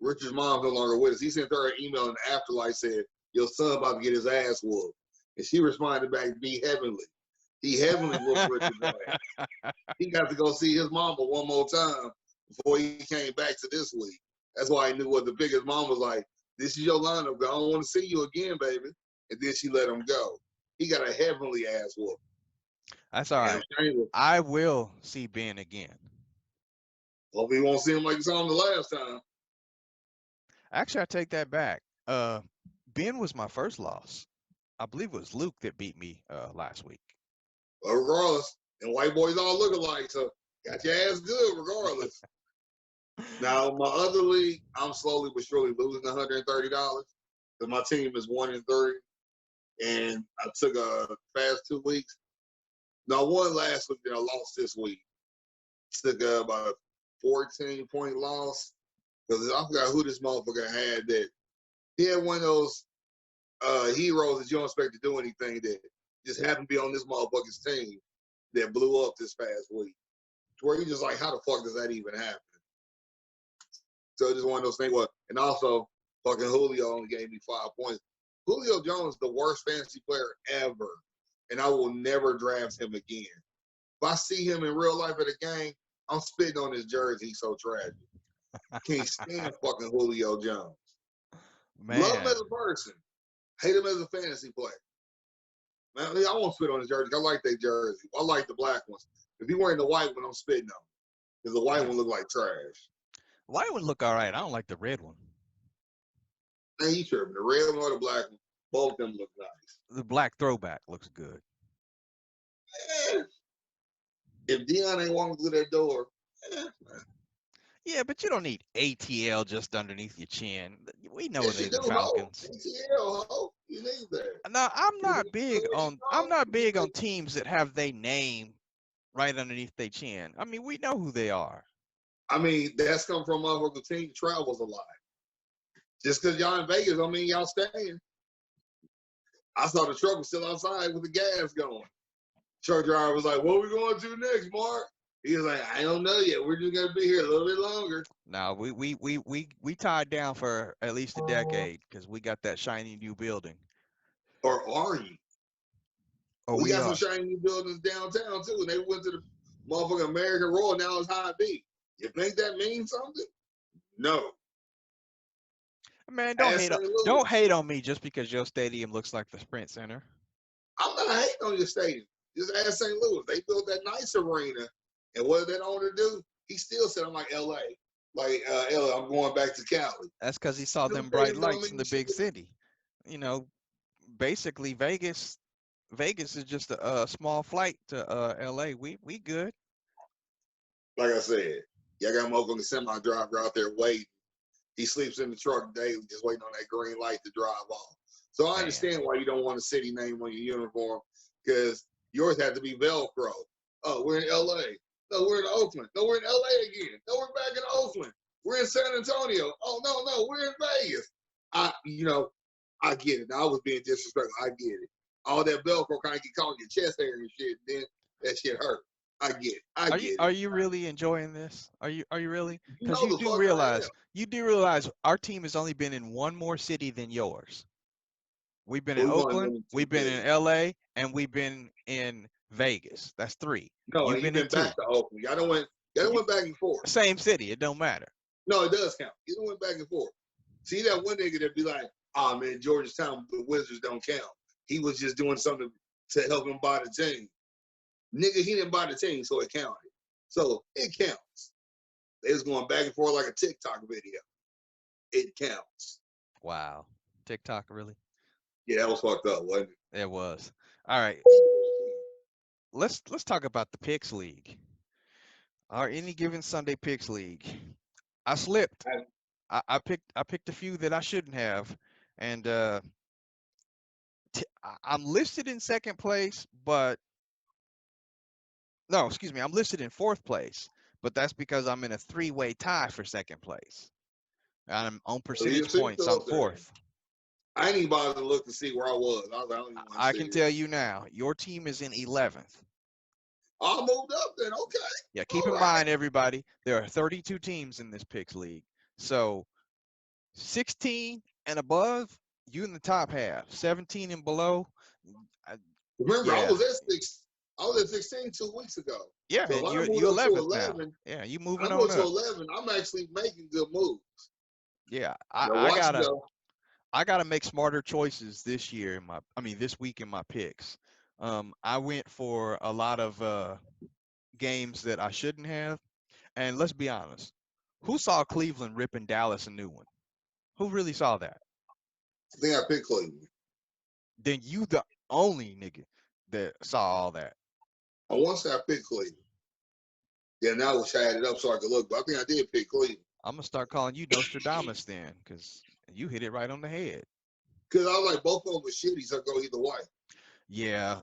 [SPEAKER 2] Richard's mom's no longer with us. He sent her an email in the afterlife said, your son about to get his ass whooped. And she responded back, be heavenly. He heavenly whooped Richard's ass. He got to go see his mama one more time before he came back to this week. That's why he knew what the biggest mom was like. This is your lineup. I don't want to see you again, baby. And then she let him go. He got a heavenly ass whoop.
[SPEAKER 1] That's all right. I will see Ben again.
[SPEAKER 2] Hope he won't see him like you saw him the last time.
[SPEAKER 1] Actually, I take that back. Ben was my first loss. I believe it was Luke that beat me last week.
[SPEAKER 2] But regardless, and white boys all look alike, so got your ass good regardless. Now, my other league, I'm slowly but surely losing $130 because my team is 1-3. And I took a past 2 weeks. Now, I won last week, then I lost this week. Took about a 14-point loss because I forgot who this motherfucker had that. He had one of those heroes that you don't expect to do anything that just happened to be on this motherfucker's team that blew up this past week. To where you just like, how the fuck does that even happen? So it's just one of those things. Well, and also, fucking Julio only gave me 5 points. Julio Jones is the worst fantasy player ever, and I will never draft him again. If I see him in real life at a game, I'm spitting on his jersey. He's so tragic. Can't stand fucking Julio Jones. Love him
[SPEAKER 1] Man,
[SPEAKER 2] as a person. Hate him as a fantasy player. Man, I won't spit on his jersey. I like that jersey. I like the black ones. If he wearing the white one, I'm spitting on him. Because the white one look like trash.
[SPEAKER 1] white one look all right. I don't like the red one.
[SPEAKER 2] Man, you tripping. The red one or the black one, both of them look nice.
[SPEAKER 1] The black throwback looks good.
[SPEAKER 2] Man, if Dion ain't walking through that door,
[SPEAKER 1] Yeah, but you don't need ATL just underneath your chin. We know
[SPEAKER 2] yes,
[SPEAKER 1] they
[SPEAKER 2] you do,
[SPEAKER 1] the
[SPEAKER 2] ho.
[SPEAKER 1] Falcons.
[SPEAKER 2] ATL, ho. You need that.
[SPEAKER 1] Now, I'm not big on
[SPEAKER 2] You
[SPEAKER 1] teams that have their name right underneath their chin. I mean, we know who they are.
[SPEAKER 2] I mean, that's come from motherfucker team travels a lot. Just because y'all in Vegas don't mean y'all staying. I saw the truck was still outside with the gas going. Truck driver was like, "What we going to next, Mark?" He was like, "I don't know yet. We're just gonna be here a little bit longer."
[SPEAKER 1] Now we tied down for at least a decade because we got that shiny new building.
[SPEAKER 2] Or are you?
[SPEAKER 1] Oh,
[SPEAKER 2] We
[SPEAKER 1] we
[SPEAKER 2] got some
[SPEAKER 1] are.
[SPEAKER 2] shiny new buildings downtown too. They went to the motherfucking American Royal. Now it's High B. You think that means something? No.
[SPEAKER 1] Man,
[SPEAKER 2] Ask St.
[SPEAKER 1] don't
[SPEAKER 2] Louis.
[SPEAKER 1] hate on me just because your stadium looks like the Sprint Center.
[SPEAKER 2] I'm not hating on your stadium. Just ask St. Louis. They built that nice arena, and what did that owner do? He still said, "I'm like LA, like LA. I'm going back to Cali."
[SPEAKER 1] That's because he saw
[SPEAKER 2] Them
[SPEAKER 1] them bright
[SPEAKER 2] stadiums don't
[SPEAKER 1] lights in
[SPEAKER 2] mean
[SPEAKER 1] the
[SPEAKER 2] shit.
[SPEAKER 1] big city. You know, basically Vegas is just a small flight to LA. We good.
[SPEAKER 2] Like I said, y'all got motherfucking semi driver out there waiting. He sleeps in the truck daily, just waiting on that green light to drive off. So I
[SPEAKER 1] Man,
[SPEAKER 2] understand why you don't want a city name on your uniform, because yours had to be Velcro. Oh, we're in LA. No, we're in Oakland. No, we're in LA again. No, we're back in Oakland. We're in San Antonio. Oh, no, we're in Vegas. I get it. Now, I was being disrespectful. I get it. All that Velcro kind of get caught in your chest hair and shit. And then that shit hurt. I get it. I get
[SPEAKER 1] are
[SPEAKER 2] it.
[SPEAKER 1] you really enjoying this? Are you really?
[SPEAKER 2] You
[SPEAKER 1] Because
[SPEAKER 2] know the fuck I am.
[SPEAKER 1] you do realize our team has only been in one more city than yours. We've been in
[SPEAKER 2] We've only
[SPEAKER 1] Oakland,
[SPEAKER 2] been in two
[SPEAKER 1] we've been in
[SPEAKER 2] cities.
[SPEAKER 1] LA, and we've been in Vegas. That's three.
[SPEAKER 2] No,
[SPEAKER 1] You've
[SPEAKER 2] and you've
[SPEAKER 1] been in
[SPEAKER 2] been
[SPEAKER 1] two.
[SPEAKER 2] back to Oakland. Y'all done
[SPEAKER 1] You
[SPEAKER 2] went back and forth.
[SPEAKER 1] same city. It don't matter.
[SPEAKER 2] No, it does count. You done went back and forth. See that one nigga that be like, "Oh man, Georgetown, the Wizards don't count. He was just doing something to help him buy the team." Nigga, he didn't buy the team, so it counted. So it counts. They was going back and forth like a TikTok video. It counts.
[SPEAKER 1] Wow. TikTok really?
[SPEAKER 2] Yeah, that was fucked up, wasn't
[SPEAKER 1] It was. All right.
[SPEAKER 2] it?
[SPEAKER 1] Let's talk about the Picks League. Our any given Sunday Picks League. I slipped. I picked a few that I shouldn't have, and I'm listed in second place, but no, excuse me, I'm listed in fourth place, but that's because I'm in a three-way tie for second place. And I'm on
[SPEAKER 2] You
[SPEAKER 1] percentage
[SPEAKER 2] see,
[SPEAKER 1] points.
[SPEAKER 2] still
[SPEAKER 1] I'm
[SPEAKER 2] up there.
[SPEAKER 1] fourth.
[SPEAKER 2] I ain't even bothered to look to see where I was. I was like, I don't even want to
[SPEAKER 1] I
[SPEAKER 2] see
[SPEAKER 1] can
[SPEAKER 2] it.
[SPEAKER 1] tell you now, your team is in 11th.
[SPEAKER 2] I moved up then. Okay.
[SPEAKER 1] Yeah, keep
[SPEAKER 2] All
[SPEAKER 1] in
[SPEAKER 2] right.
[SPEAKER 1] mind, everybody, there are 32 teams in this Picks League. So 16 and above, you in the top half. 17 and below,
[SPEAKER 2] Remember,
[SPEAKER 1] yeah,
[SPEAKER 2] I was at 16 2 weeks ago.
[SPEAKER 1] yeah,
[SPEAKER 2] So
[SPEAKER 1] and
[SPEAKER 2] if I
[SPEAKER 1] you
[SPEAKER 2] moved up to
[SPEAKER 1] 11th now.
[SPEAKER 2] 11,
[SPEAKER 1] Yeah, you
[SPEAKER 2] and
[SPEAKER 1] moving
[SPEAKER 2] I'm going
[SPEAKER 1] on
[SPEAKER 2] to
[SPEAKER 1] up.
[SPEAKER 2] 11, I'm actually making good moves.
[SPEAKER 1] Yeah,
[SPEAKER 2] Now watch it though.
[SPEAKER 1] I gotta make smarter choices this year this week in my picks. I went for a lot of games that I shouldn't have. And let's be honest, who saw Cleveland ripping Dallas a new one? Who really saw that?
[SPEAKER 2] I think I picked Cleveland.
[SPEAKER 1] Then you the only nigga that saw all that.
[SPEAKER 2] I want to say I picked Cleveland. Yeah, now I wish I had it up so I could look, but I think I did pick Cleveland.
[SPEAKER 1] I'm gonna start calling you Nostradamus then, because you hit it right on the head.
[SPEAKER 2] Because I was like, both of them were shitty, so go either way.
[SPEAKER 1] Yeah,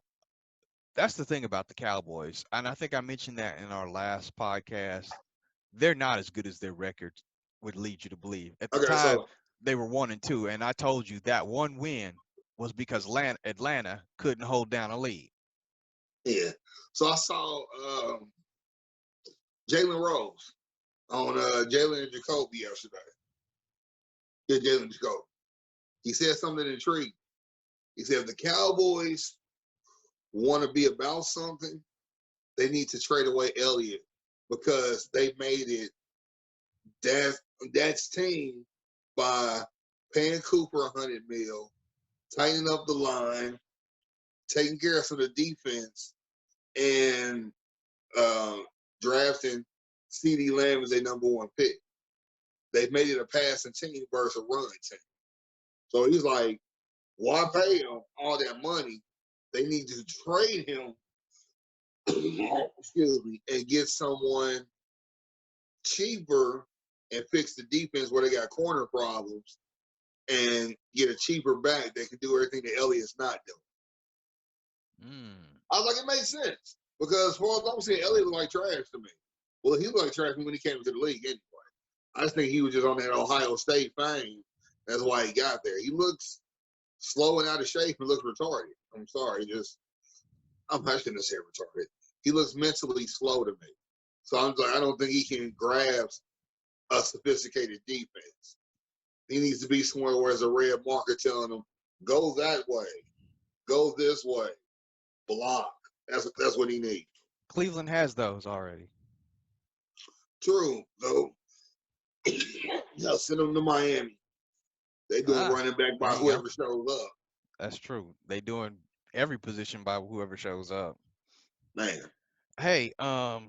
[SPEAKER 1] that's the thing about the Cowboys. And I think I mentioned that in our last podcast. They're not as good as their record would lead you to believe. At the
[SPEAKER 2] Okay,
[SPEAKER 1] time,
[SPEAKER 2] so
[SPEAKER 1] they were 1-2, and I told you that one win was because Atlanta couldn't hold down a lead.
[SPEAKER 2] yeah. So I saw Jalen Rose on Jalen and Jacoby yesterday. Yeah, Jalen Jacoby. He said something intriguing. He said if the Cowboys want to be about something, they need to trade away Elliott because they made it that's team by paying Cooper $100 million, tightening up the line, taking care of some of the defense, and drafting CD Lamb as their #1 pick. They've made it a passing team versus a run team. So he's like, why pay him all that money? They need to trade him, excuse me, and get someone cheaper and fix the defense where they got corner problems and get a cheaper back that can do everything that Elliott's not doing. I was like, it makes sense because as far as I'm saying, Elliott looked like trash to me. Well, he looked like trash when he came into the league anyway. I just think he was just on that Ohio State fame. That's why he got there. He looks slow and out of shape and looks retarded. I'm sorry, I'm not going to say retarded. He looks mentally slow to me. So I'm like, I don't think he can grasp a sophisticated defense. He needs to be somewhere where there's a red marker telling him, go that way, go this way, block. That's what he needs.
[SPEAKER 1] Cleveland has those already.
[SPEAKER 2] True, though. Send him to Miami. They doing running back by whoever shows up.
[SPEAKER 1] That's true. They doing every position by whoever shows up.
[SPEAKER 2] Man.
[SPEAKER 1] Hey, I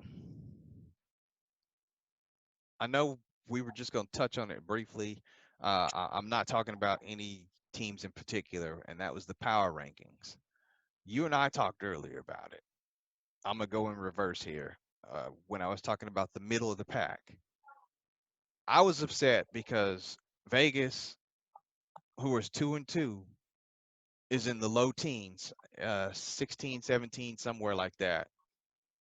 [SPEAKER 1] know we were just going to touch on it briefly. I'm not talking about any teams in particular, and that was the power rankings. You and I talked earlier about it. I'm going to go in reverse here. When I was talking about the middle of the pack, I was upset because Vegas, who was 2-2, is in the low teens, 16, 17, somewhere like that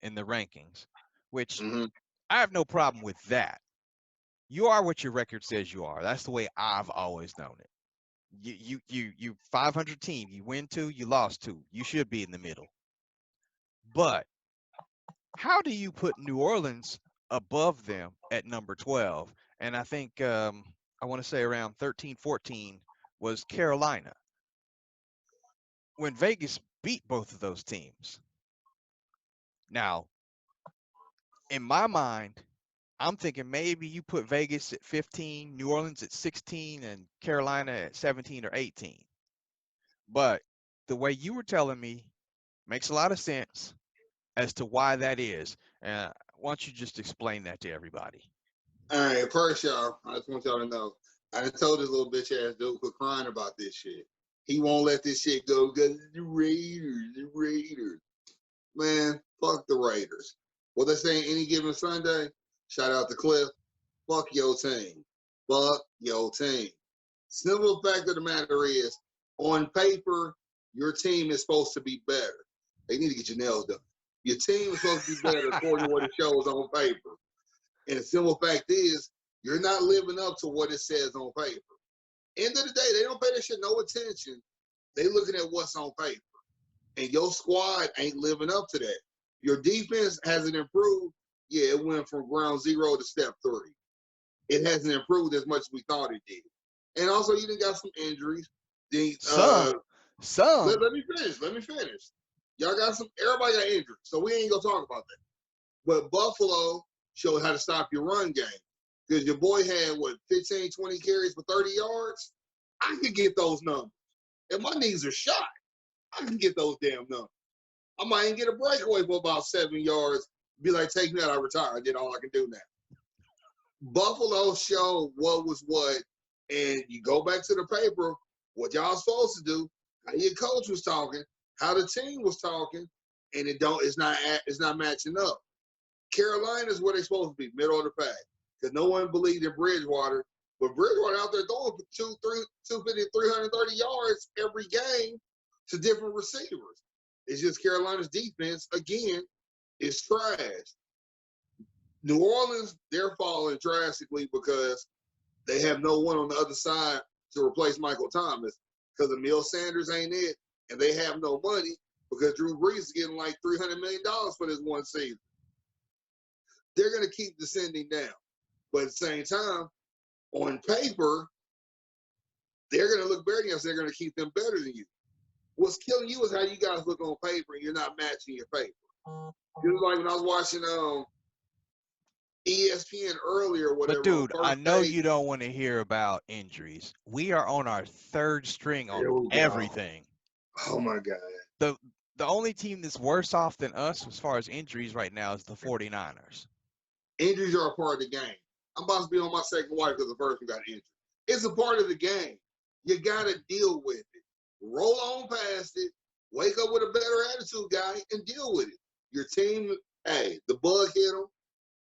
[SPEAKER 1] in the rankings, which I have no problem with that. You are what your record says you are. That's the way I've always known it. You 500 team, you win 2, you lost 2. You should be in the middle. But how do you put New Orleans above them at number 12? And I think I want to say around 13, 14 was Carolina, when Vegas beat both of those teams. Now, in my mind, I'm thinking maybe you put Vegas at 15, New Orleans at 16, and Carolina at 17 or 18. But the way you were telling me makes a lot of sense as to why that is. Why don't you just explain that to everybody?
[SPEAKER 2] All right, first, y'all, I just want y'all to know, I done told this little bitch ass dude quit crying about this shit. He won't let this shit go because the Raiders. Man, fuck the Raiders. What they saying any given Sunday? Shout out to Cliff. Fuck your team. Fuck your team. Simple fact of the matter is, on paper, your team is supposed to be better. They need to get your nails done. Your team is supposed to be better according to what it shows on paper. And the simple fact is, you're not living up to what it says on paper. End of the day, they don't pay that shit no attention. They looking at what's on paper. And your squad ain't living up to that. Your defense hasn't improved. Yeah, it went from ground 0 to step 3. It hasn't improved as much as we thought it did. And also, you done got some injuries.
[SPEAKER 1] Some.
[SPEAKER 2] Let me finish. Y'all got some, everybody got injured. So we ain't going to talk about that. But Buffalo showed how to stop your run game. Because your boy had, 15, 20 carries for 30 yards? I could get those numbers. And my knees are shot. I can get those damn numbers. I might even get a breakaway for about 7 yards. Be like, take me out, I retire. I did all I can do now. Buffalo showed what was what. And you go back to the paper, what y'all supposed to do, how your coach was talking, how the team was talking, and it's not matching up. Carolina is where they're supposed to be, middle of the pack. Because no one believed in Bridgewater. But Bridgewater out there throwing 250, 330 yards every game to different receivers. It's just Carolina's defense, again, is trash. New Orleans, they're falling drastically because they have no one on the other side to replace Michael Thomas because Emil Sanders ain't it, and they have no money because Drew Brees is getting like $300 million for this one season. They're going to keep descending down. But at the same time, on paper, they're going to look better than you, so they're going to keep them better than you. What's killing you is how you guys look on paper and you're not matching your paper. Just like when I was watching ESPN earlier,
[SPEAKER 1] But
[SPEAKER 2] whatever, on
[SPEAKER 1] dude, I
[SPEAKER 2] first
[SPEAKER 1] know
[SPEAKER 2] take.
[SPEAKER 1] you don't want to hear about injuries. We are on our third string on
[SPEAKER 2] Here we go.
[SPEAKER 1] everything.
[SPEAKER 2] Oh my God.
[SPEAKER 1] The only team that's worse off than us as far as injuries right now is the 49ers.
[SPEAKER 2] Injuries are a part of the game. I'm about to be on my second wife because the first one got injured. It's a part of the game. You got to deal with it. Roll on past it. Wake up with a better attitude, guy, and deal with it. Your team, hey, the bug hit them.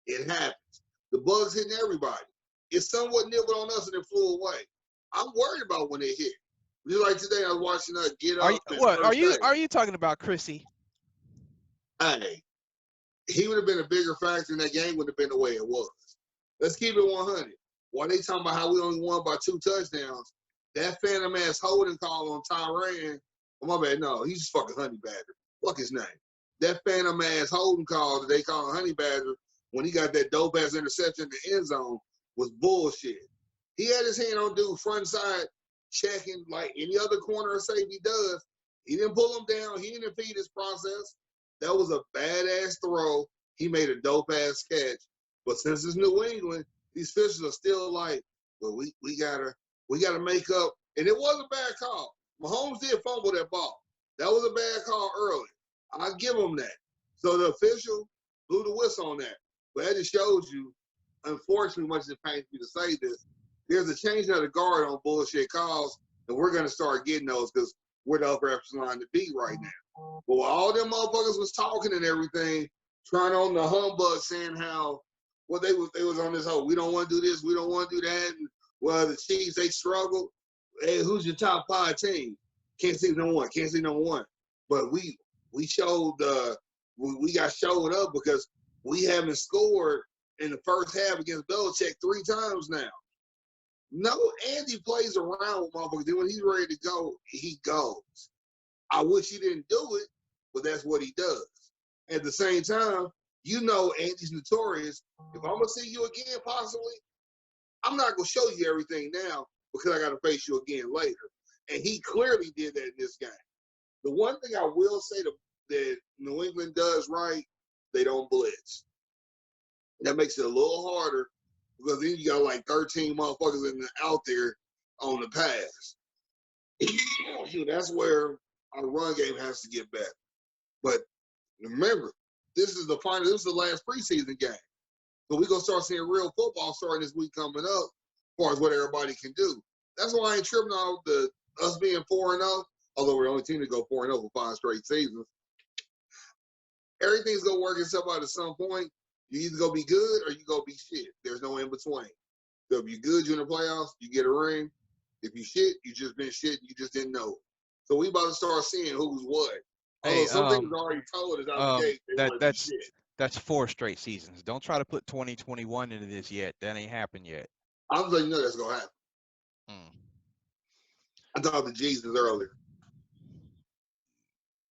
[SPEAKER 2] It happens. The bug's hitting everybody. It's somewhat nibbled on us and it flew away. I'm worried about when it hit. Just like today, I was watching Get
[SPEAKER 1] Are you
[SPEAKER 2] Up and
[SPEAKER 1] what?
[SPEAKER 2] First Take.
[SPEAKER 1] Are you talking about Chrissy?
[SPEAKER 2] Hey, he would have been a bigger factor in that game, would have been the way it was. Let's keep it 100. While they talking about how we only won by 2 touchdowns, that phantom ass holding call on Tyran, oh my bad, no, he's just fucking Honey Badger. Fuck his name. That phantom ass holding call that they call Honey Badger when he got that dope ass interception in the end zone was bullshit. He had his hand on dude front side checking like any other corner of safety does. He didn't pull him down. He didn't impede his process. That was a badass throw. He made a dope ass catch. But since it's New England, these officials are still like, well, we gotta make up. And it was a bad call. Mahomes did fumble that ball. That was a bad call early. I give him that. So the official blew the whistle on that. But that just shows you, unfortunately, much as it pains me to say this, there's a change of the guard on bullshit calls, and we're gonna start getting those because we're the upper echelon to beat right now. But while all them motherfuckers was talking and everything, trying on the humbug, saying how they was on this whole, we don't want to do this, we don't want to do that. And, well, the Chiefs, they struggled. Hey, who's your top 5 team? Can't see no one. Can't see no one. But we showed we got showed up because we haven't scored in the first half against Belichick 3 times now. No, Andy plays around with motherfuckers. Then when he's ready to go, he goes. I wish he didn't do it, but that's what he does. At the same time, you know Andy's notorious. If I'm gonna see you again, possibly, I'm not gonna show you everything now because I gotta face you again later. And he clearly did that in this game. The one thing I will say that New England does right, they don't blitz. That makes it a little harder because then you got like 13 motherfuckers out there on the pass. That's where our run game has to get better. But remember, this is the final. This is the last preseason game, so we're gonna start seeing real football starting this week coming up, as far as what everybody can do. That's why I ain't tripping on us being 4-0. Although we're the only team to go 4-0 for 5 straight seasons. Everything's gonna work itself out at some point. You either gonna be good or you gonna be shit. There's no in between. So if you're good, you're in the playoffs, you get a ring. If you shit, you just been shit, you just didn't know. So we about to start seeing who's what. Although
[SPEAKER 1] Hey,
[SPEAKER 2] some things already told us out the gate they want to be shit.
[SPEAKER 1] that's 4 straight seasons. Don't try to put 2021 into this yet. That ain't happened yet.
[SPEAKER 2] I'm letting you know that's gonna happen. I talked to Jesus earlier.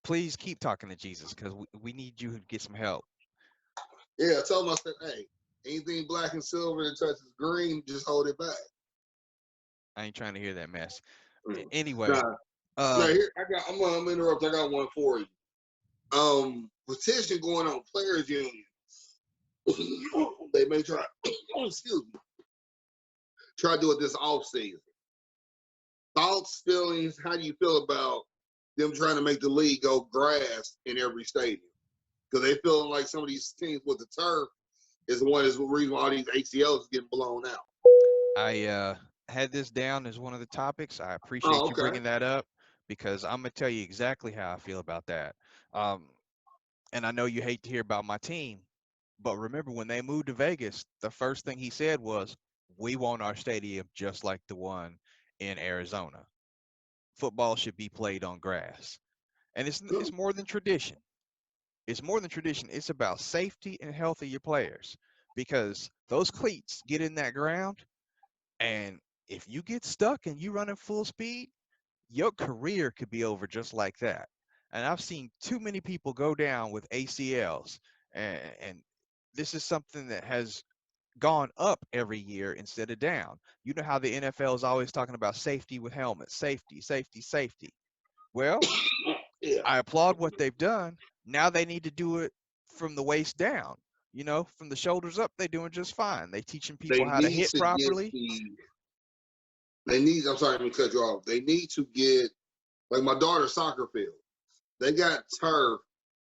[SPEAKER 1] Please keep talking to Jesus because we need you to get some help.
[SPEAKER 2] Yeah, I told him, I said, hey, anything black and silver that touches green, just hold it back.
[SPEAKER 1] I ain't trying to hear that mess. Anyway,
[SPEAKER 2] here I'm gonna interrupt. I got one for you. Petition going on players union. They may try. Excuse me. Try to do it this off season. Thoughts, feelings. How do you feel about them trying to make the league go grass in every stadium? Because they feeling like some of these teams with the turf is the reason why all these ACLs getting blown out.
[SPEAKER 1] I had this down as one of the topics. I appreciate you bringing that up because I'm gonna tell you exactly how I feel about that. And I know you hate to hear about my team, but remember when they moved to Vegas, the first thing he said was, "We want our stadium just like the one in Arizona. Football should be played on grass." And it's more than tradition. It's more than tradition. It's about safety and health of your players because those cleats get in that ground, and if you get stuck and you run at full speed, your career could be over just like that. And I've seen too many people go down with ACLs, and this is something that has gone up every year instead of down. You know how the NFL is always talking about safety with helmets, safety, safety, safety. Well,
[SPEAKER 2] yeah.
[SPEAKER 1] I applaud what they've done. Now they need to do it from the waist down. You know, from the shoulders up, they're doing just fine. They teaching people
[SPEAKER 2] They
[SPEAKER 1] how to
[SPEAKER 2] need
[SPEAKER 1] hit
[SPEAKER 2] to get
[SPEAKER 1] properly.
[SPEAKER 2] I'm sorry, let me cut you off. They need to get, like my daughter's soccer field. They got turf,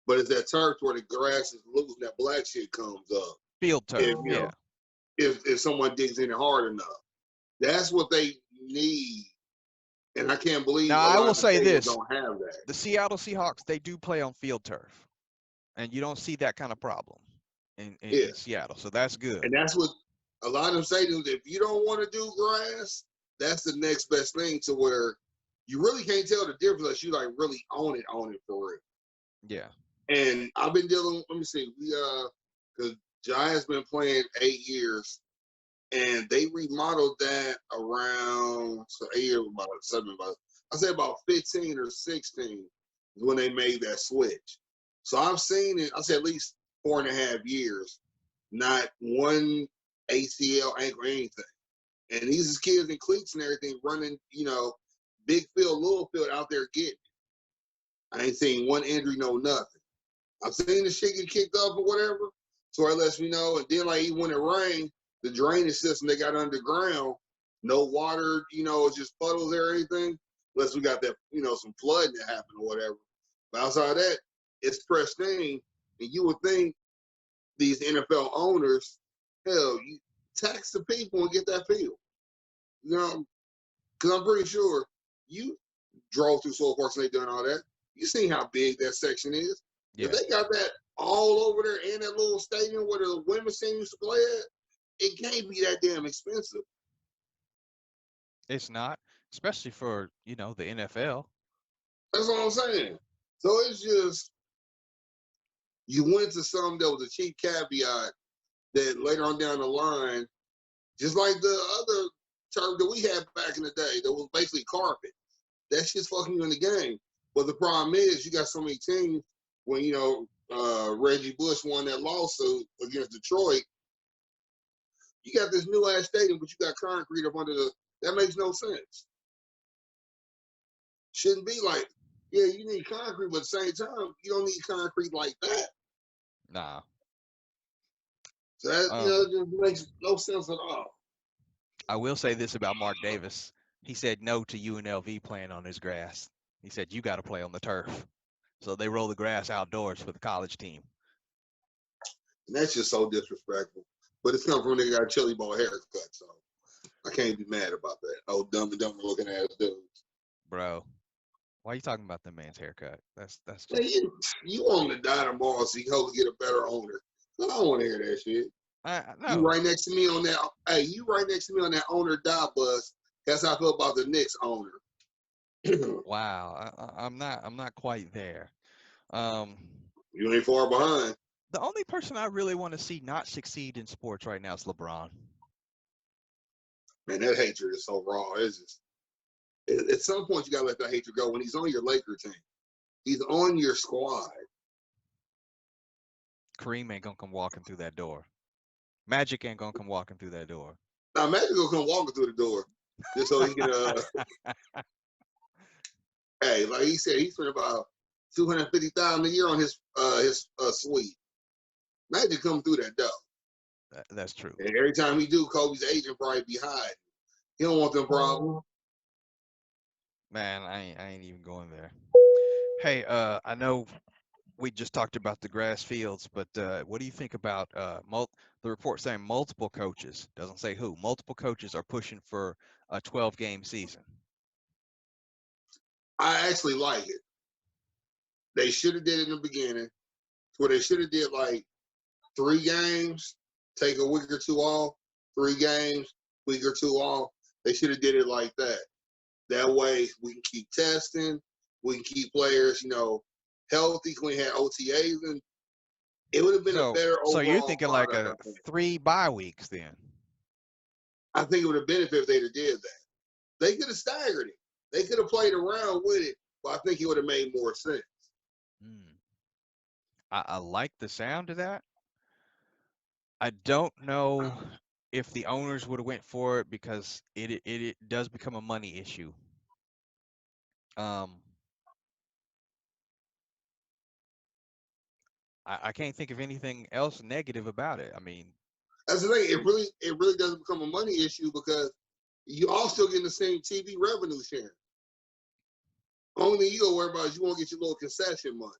[SPEAKER 2] but it's that turf where the grass is loose and that black shit comes up.
[SPEAKER 1] Field
[SPEAKER 2] If,
[SPEAKER 1] turf,
[SPEAKER 2] you
[SPEAKER 1] yeah.
[SPEAKER 2] know, if someone digs in it hard enough. That's what they need. And I can't believe
[SPEAKER 1] Now
[SPEAKER 2] a
[SPEAKER 1] I
[SPEAKER 2] lot
[SPEAKER 1] will
[SPEAKER 2] of the
[SPEAKER 1] say
[SPEAKER 2] stadiums
[SPEAKER 1] this:
[SPEAKER 2] don't have that.
[SPEAKER 1] the Seattle Seahawks, they do play on field turf, and you don't see that kind of problem
[SPEAKER 2] Yeah.
[SPEAKER 1] in Seattle. So that's good.
[SPEAKER 2] And that's what a lot of them stadiums, if you don't want to do grass, that's the next best thing to where you really can't tell the difference unless you like really own it for real.
[SPEAKER 1] Yeah.
[SPEAKER 2] And I've been dealing, let me see, because Giants been playing 8 years and they remodeled that around, so 8 years, I say about 15 or 16 is when they made that switch. So I've seen it, I say at least 4.5 years, not one ACL, ankle, anything. And these kids in cleats and everything running, big field, little field out there getting. I ain't seen one injury, no nothing. I've seen the shit get kicked up or whatever. So it lets me know. And then like even when it rained, the drainage system they got underground, no water, it's just puddles or anything. Unless we got that, some flooding that happened or whatever. But outside of that, it's pristine. And you would think these NFL owners, hell, you tax the people and get that field. Because I'm pretty sure you drove through Soul Parks and they done all that. You seen how big that section is. If
[SPEAKER 1] Yeah.
[SPEAKER 2] they got that all over there in that little stadium where the women's team used to play at, it can't be that damn expensive.
[SPEAKER 1] It's not, especially for, the NFL.
[SPEAKER 2] That's what I'm saying. So it's just, you went to something that was a cheap caveat that later on down the line, just like the other turf that we had back in the day that was basically carpet. That shit's fucking you in the game. But the problem is, you got so many teams. When Reggie Bush won that lawsuit against Detroit, you got this new ass stadium, but you got concrete up under the. That makes no sense. Shouldn't be like, yeah, you need concrete, but at the same time, you don't need concrete like that.
[SPEAKER 1] Nah.
[SPEAKER 2] So that
[SPEAKER 1] Um,
[SPEAKER 2] just makes no sense at all.
[SPEAKER 1] I will say this about Mark Davis. He said no to UNLV playing on his grass. He said you got to play on the turf. So they roll the grass outdoors for the college team.
[SPEAKER 2] And that's just so disrespectful. But it's coming from a nigga got a chili ball haircut, so I can't be mad about that. Oh, dumb and dumber looking ass dudes.
[SPEAKER 1] Bro, why are you talking about the man's haircut? That's
[SPEAKER 2] Man,
[SPEAKER 1] just
[SPEAKER 2] you want him to die tomorrow so you hope to get a better owner. I don't want to hear that shit. You
[SPEAKER 1] no.
[SPEAKER 2] right next to me on that. Hey, you right next to me on that owner die bus. That's how I feel about the Knicks owner.
[SPEAKER 1] Wow, I'm not quite there. Um,
[SPEAKER 2] You ain't far behind.
[SPEAKER 1] the only person I really want to see not succeed in sports right now is LeBron.
[SPEAKER 2] Man, that hatred is so raw. It's just at some point you gotta let that hatred go. When he's on your Laker team, he's on your squad.
[SPEAKER 1] Kareem ain't gonna come walking through that door. Magic ain't gonna come walking through that door.
[SPEAKER 2] Now Magic will come walking through the door just so he can. Hey, like he said, he spent about $250,000 a year on his suite. Magic come through that door.
[SPEAKER 1] That's true.
[SPEAKER 2] And every time he do, Kobe's agent probably be hiding. He don't want them problems.
[SPEAKER 1] Man, I ain't even going there. Hey, I know we just talked about the grass fields, but what do you think about the report saying multiple coaches, doesn't say who, multiple coaches are pushing for a 12-game season?
[SPEAKER 2] I actually like it. They should have did it in the beginning, where they should have did like 3 games, take a week or 2 off, 3 games, week or 2 off. They should have did it like that. That way we can keep testing, we can keep players, healthy. We had OTAs, and it would have been a better
[SPEAKER 1] So you're
[SPEAKER 2] overall
[SPEAKER 1] thinking like
[SPEAKER 2] product.
[SPEAKER 1] a
[SPEAKER 2] I think.
[SPEAKER 1] 3 bye weeks then?
[SPEAKER 2] I think it would have benefited if they'd have did that. They could have staggered it. They could have played around with it, but I think it would have made more sense.
[SPEAKER 1] Hmm. I like the sound of that. I don't know if the owners would have went for it because it does become a money issue. Um, I can't think of anything else negative about it. I mean,
[SPEAKER 2] That's the thing. It really doesn't become a money issue because you all still getting the same TV revenue share. Only thing you gonna worry about is you won't get your little concession money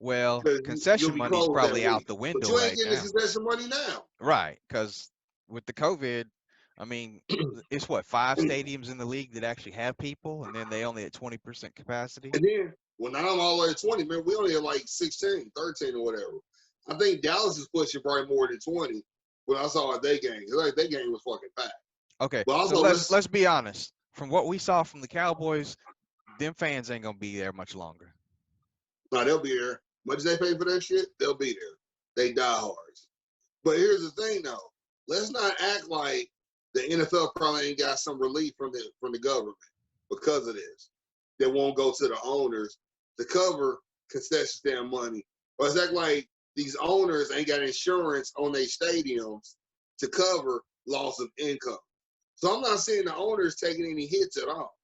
[SPEAKER 1] well,
[SPEAKER 2] because you'll
[SPEAKER 1] concession
[SPEAKER 2] be
[SPEAKER 1] money's
[SPEAKER 2] closed that
[SPEAKER 1] probably out
[SPEAKER 2] week.
[SPEAKER 1] the
[SPEAKER 2] But
[SPEAKER 1] window
[SPEAKER 2] you ain't
[SPEAKER 1] right
[SPEAKER 2] getting the
[SPEAKER 1] now.
[SPEAKER 2] concession money now.
[SPEAKER 1] Right, because with the COVID, I mean, it's what, five
[SPEAKER 2] And
[SPEAKER 1] stadiums in the league that actually have people, and then they only at 20% capacity.
[SPEAKER 2] then when I'm all the way at 20, man, we only at like 16, 13 or whatever. I think Dallas is pushing probably more than 20 when I saw their game. Like their game was fucking packed.
[SPEAKER 1] Okay,
[SPEAKER 2] But
[SPEAKER 1] so
[SPEAKER 2] also
[SPEAKER 1] let's be honest. From what we saw from the Cowboys, them fans ain't gonna be there much longer.
[SPEAKER 2] they'll be there. Much as they pay for that shit, they'll be there. They diehards. But here's the thing though. Let's not act like the NFL probably ain't got some relief from the government because of this. That won't go to the owners to cover concession stand money. Or it's act like these owners ain't got insurance on their stadiums to cover loss of income. So I'm not saying the owners taking any hits at all.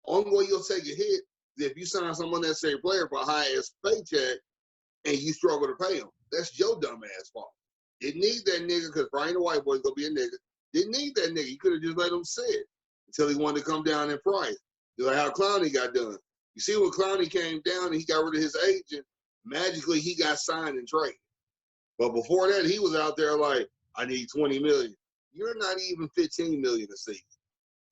[SPEAKER 2] Only way you'll take a hit is if you sign some unnecessary player for a high ass paycheck and you struggle to pay him. That's your dumb ass fault. Didn't need that nigga because Brian the White Boy's gonna be a nigga. Didn't need that nigga. You could have just let him sit until he wanted to come down in price. Just like how Clowney got done. You see when Clowney came down and he got rid of his agent, magically he got signed and traded. But before that, he was out there like, I need 20 million. You're not even 15 million a season.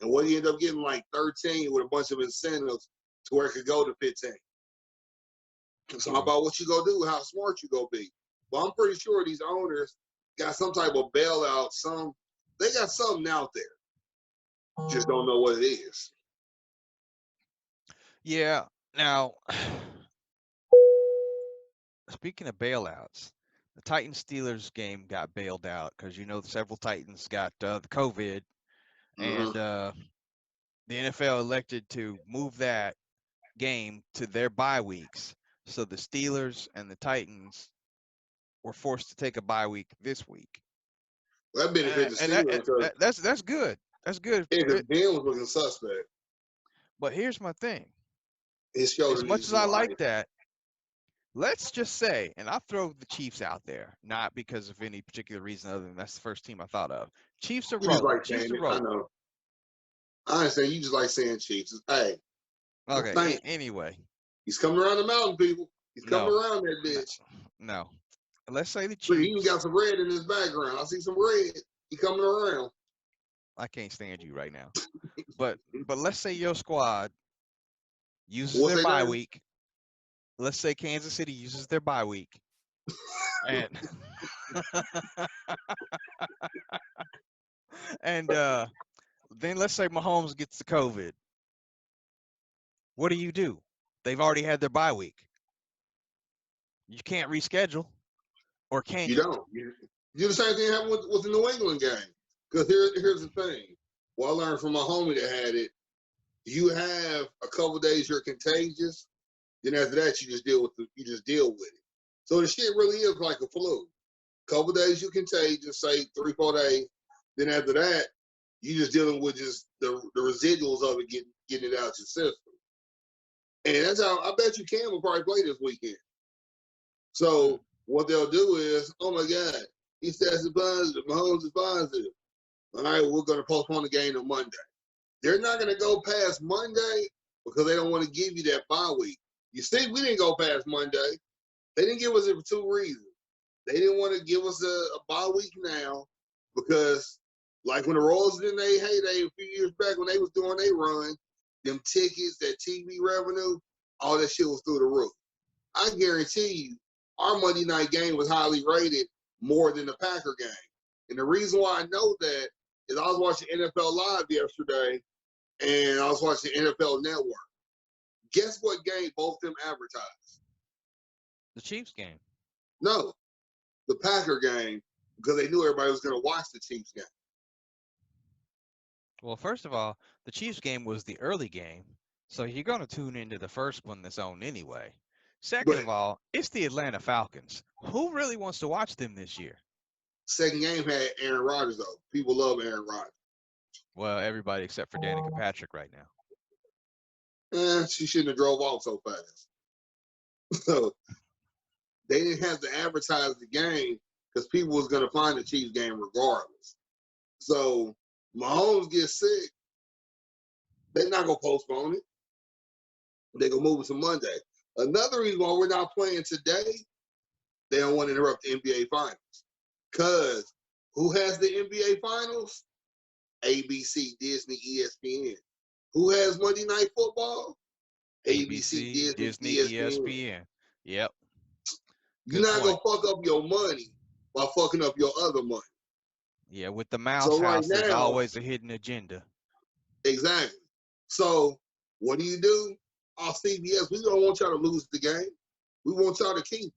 [SPEAKER 2] And what he ended up getting like 13 with a bunch of incentives to where it could go to 15. It's all
[SPEAKER 1] True.
[SPEAKER 2] about what you go do, how smart you go be. But I'm pretty sure these owners got some type of bailout. They got something out there. Just don't know what it is.
[SPEAKER 1] Yeah. Now, speaking of bailouts, the Titans Steelers game got bailed out because several Titans got the COVID,
[SPEAKER 2] Mm-hmm.
[SPEAKER 1] and the NFL elected to move that game to their bye weeks. So the Steelers and the Titans were forced to take a bye week this week,
[SPEAKER 2] Well, that benefit the
[SPEAKER 1] and
[SPEAKER 2] Steelers because
[SPEAKER 1] that's good. That's good.
[SPEAKER 2] yeah, because Ben was looking suspect.
[SPEAKER 1] But here's my thing:
[SPEAKER 2] His
[SPEAKER 1] as
[SPEAKER 2] shoulder
[SPEAKER 1] much
[SPEAKER 2] needs
[SPEAKER 1] as
[SPEAKER 2] some
[SPEAKER 1] I
[SPEAKER 2] more
[SPEAKER 1] like
[SPEAKER 2] ice.
[SPEAKER 1] that, let's just say, and I'll throw the Chiefs out there, not because of any particular reason other than that's the first team I thought of. Chiefs are
[SPEAKER 2] You just
[SPEAKER 1] rolling.
[SPEAKER 2] like
[SPEAKER 1] Chiefs
[SPEAKER 2] saying
[SPEAKER 1] are
[SPEAKER 2] it. I
[SPEAKER 1] rolling.
[SPEAKER 2] know. I understand. You just like saying Chiefs. Hey, don't
[SPEAKER 1] Okay.
[SPEAKER 2] think.
[SPEAKER 1] Anyway,
[SPEAKER 2] He's coming around the mountain, people. He's coming
[SPEAKER 1] no,
[SPEAKER 2] around that
[SPEAKER 1] no,
[SPEAKER 2] bitch.
[SPEAKER 1] no. Let's say the
[SPEAKER 2] Look, he even got
[SPEAKER 1] Chiefs.
[SPEAKER 2] some red in his background. I see some red. He coming around.
[SPEAKER 1] I can't stand you right now. But let's say your squad uses
[SPEAKER 2] What's
[SPEAKER 1] their
[SPEAKER 2] their
[SPEAKER 1] bye
[SPEAKER 2] name?
[SPEAKER 1] week. Let's say Kansas City uses their bye week, and and then let's say Mahomes gets the COVID. What do? They've already had their bye week. You can't reschedule, or can
[SPEAKER 2] You
[SPEAKER 1] you?
[SPEAKER 2] don't. You do the same thing happened with the New England game. Because here's the thing. Well, I learned from my homie that had it. You have a couple days you're contagious. Then after that, you just deal with it. So the shit really is like a flu. Couple days you contagious, say 3, 4 days. Then after that, you just dealing with just the residuals of it getting it out your system. And that's how I bet you Cam will probably play this weekend.
[SPEAKER 1] Mm.
[SPEAKER 2] So what they'll do is, oh my God, he tested positive, Mahomes is positive. All right, we're going to postpone the game to Monday. They're not going to go past Monday because they don't want to give you that bye week. You see, we didn't go past Monday. They didn't give us it for two reasons. They didn't want to give us a bye week now because, like when the Royals in their heyday a few years back when they was doing their run, them tickets, that TV revenue, all that shit was through the roof. I guarantee you, our Monday night game was highly rated more than the Packer game. And the reason why I know that is I was watching NFL Live yesterday and I was watching NFL Network. Guess what game both them advertised?
[SPEAKER 1] The Chiefs game.
[SPEAKER 2] No, the Packer game, because they knew everybody was going to watch the Chiefs game.
[SPEAKER 1] Well, first of all, the Chiefs game was the early game, so you're going to tune into the first one that's on anyway. Second
[SPEAKER 2] But
[SPEAKER 1] of all, it's the Atlanta Falcons. Who really wants to watch them this year?
[SPEAKER 2] second game had Aaron Rodgers, though. People love Aaron Rodgers.
[SPEAKER 1] Well, everybody except for Danica Patrick right now.
[SPEAKER 2] She shouldn't have drove off so fast. So they didn't have to advertise the game because people was going to find the Chiefs game regardless. So Mahomes gets sick, they're not going to postpone it. They're going to move it to Monday. Another reason why we're not playing today, they don't want to interrupt the NBA Finals. Because who has the NBA Finals? ABC, Disney, ESPN. Who has Monday Night Football? ABC, Disney, ESPN.
[SPEAKER 1] ESPN. Yep.
[SPEAKER 2] You're
[SPEAKER 1] Good
[SPEAKER 2] not going
[SPEAKER 1] point.
[SPEAKER 2] to fuck up your money by fucking up your other money.
[SPEAKER 1] Yeah, with the Mouse
[SPEAKER 2] So right
[SPEAKER 1] House, there's
[SPEAKER 2] now,
[SPEAKER 1] always a hidden agenda.
[SPEAKER 2] exactly. So what do? Our CBS, we don't want y'all to lose the game. We want y'all to keep it.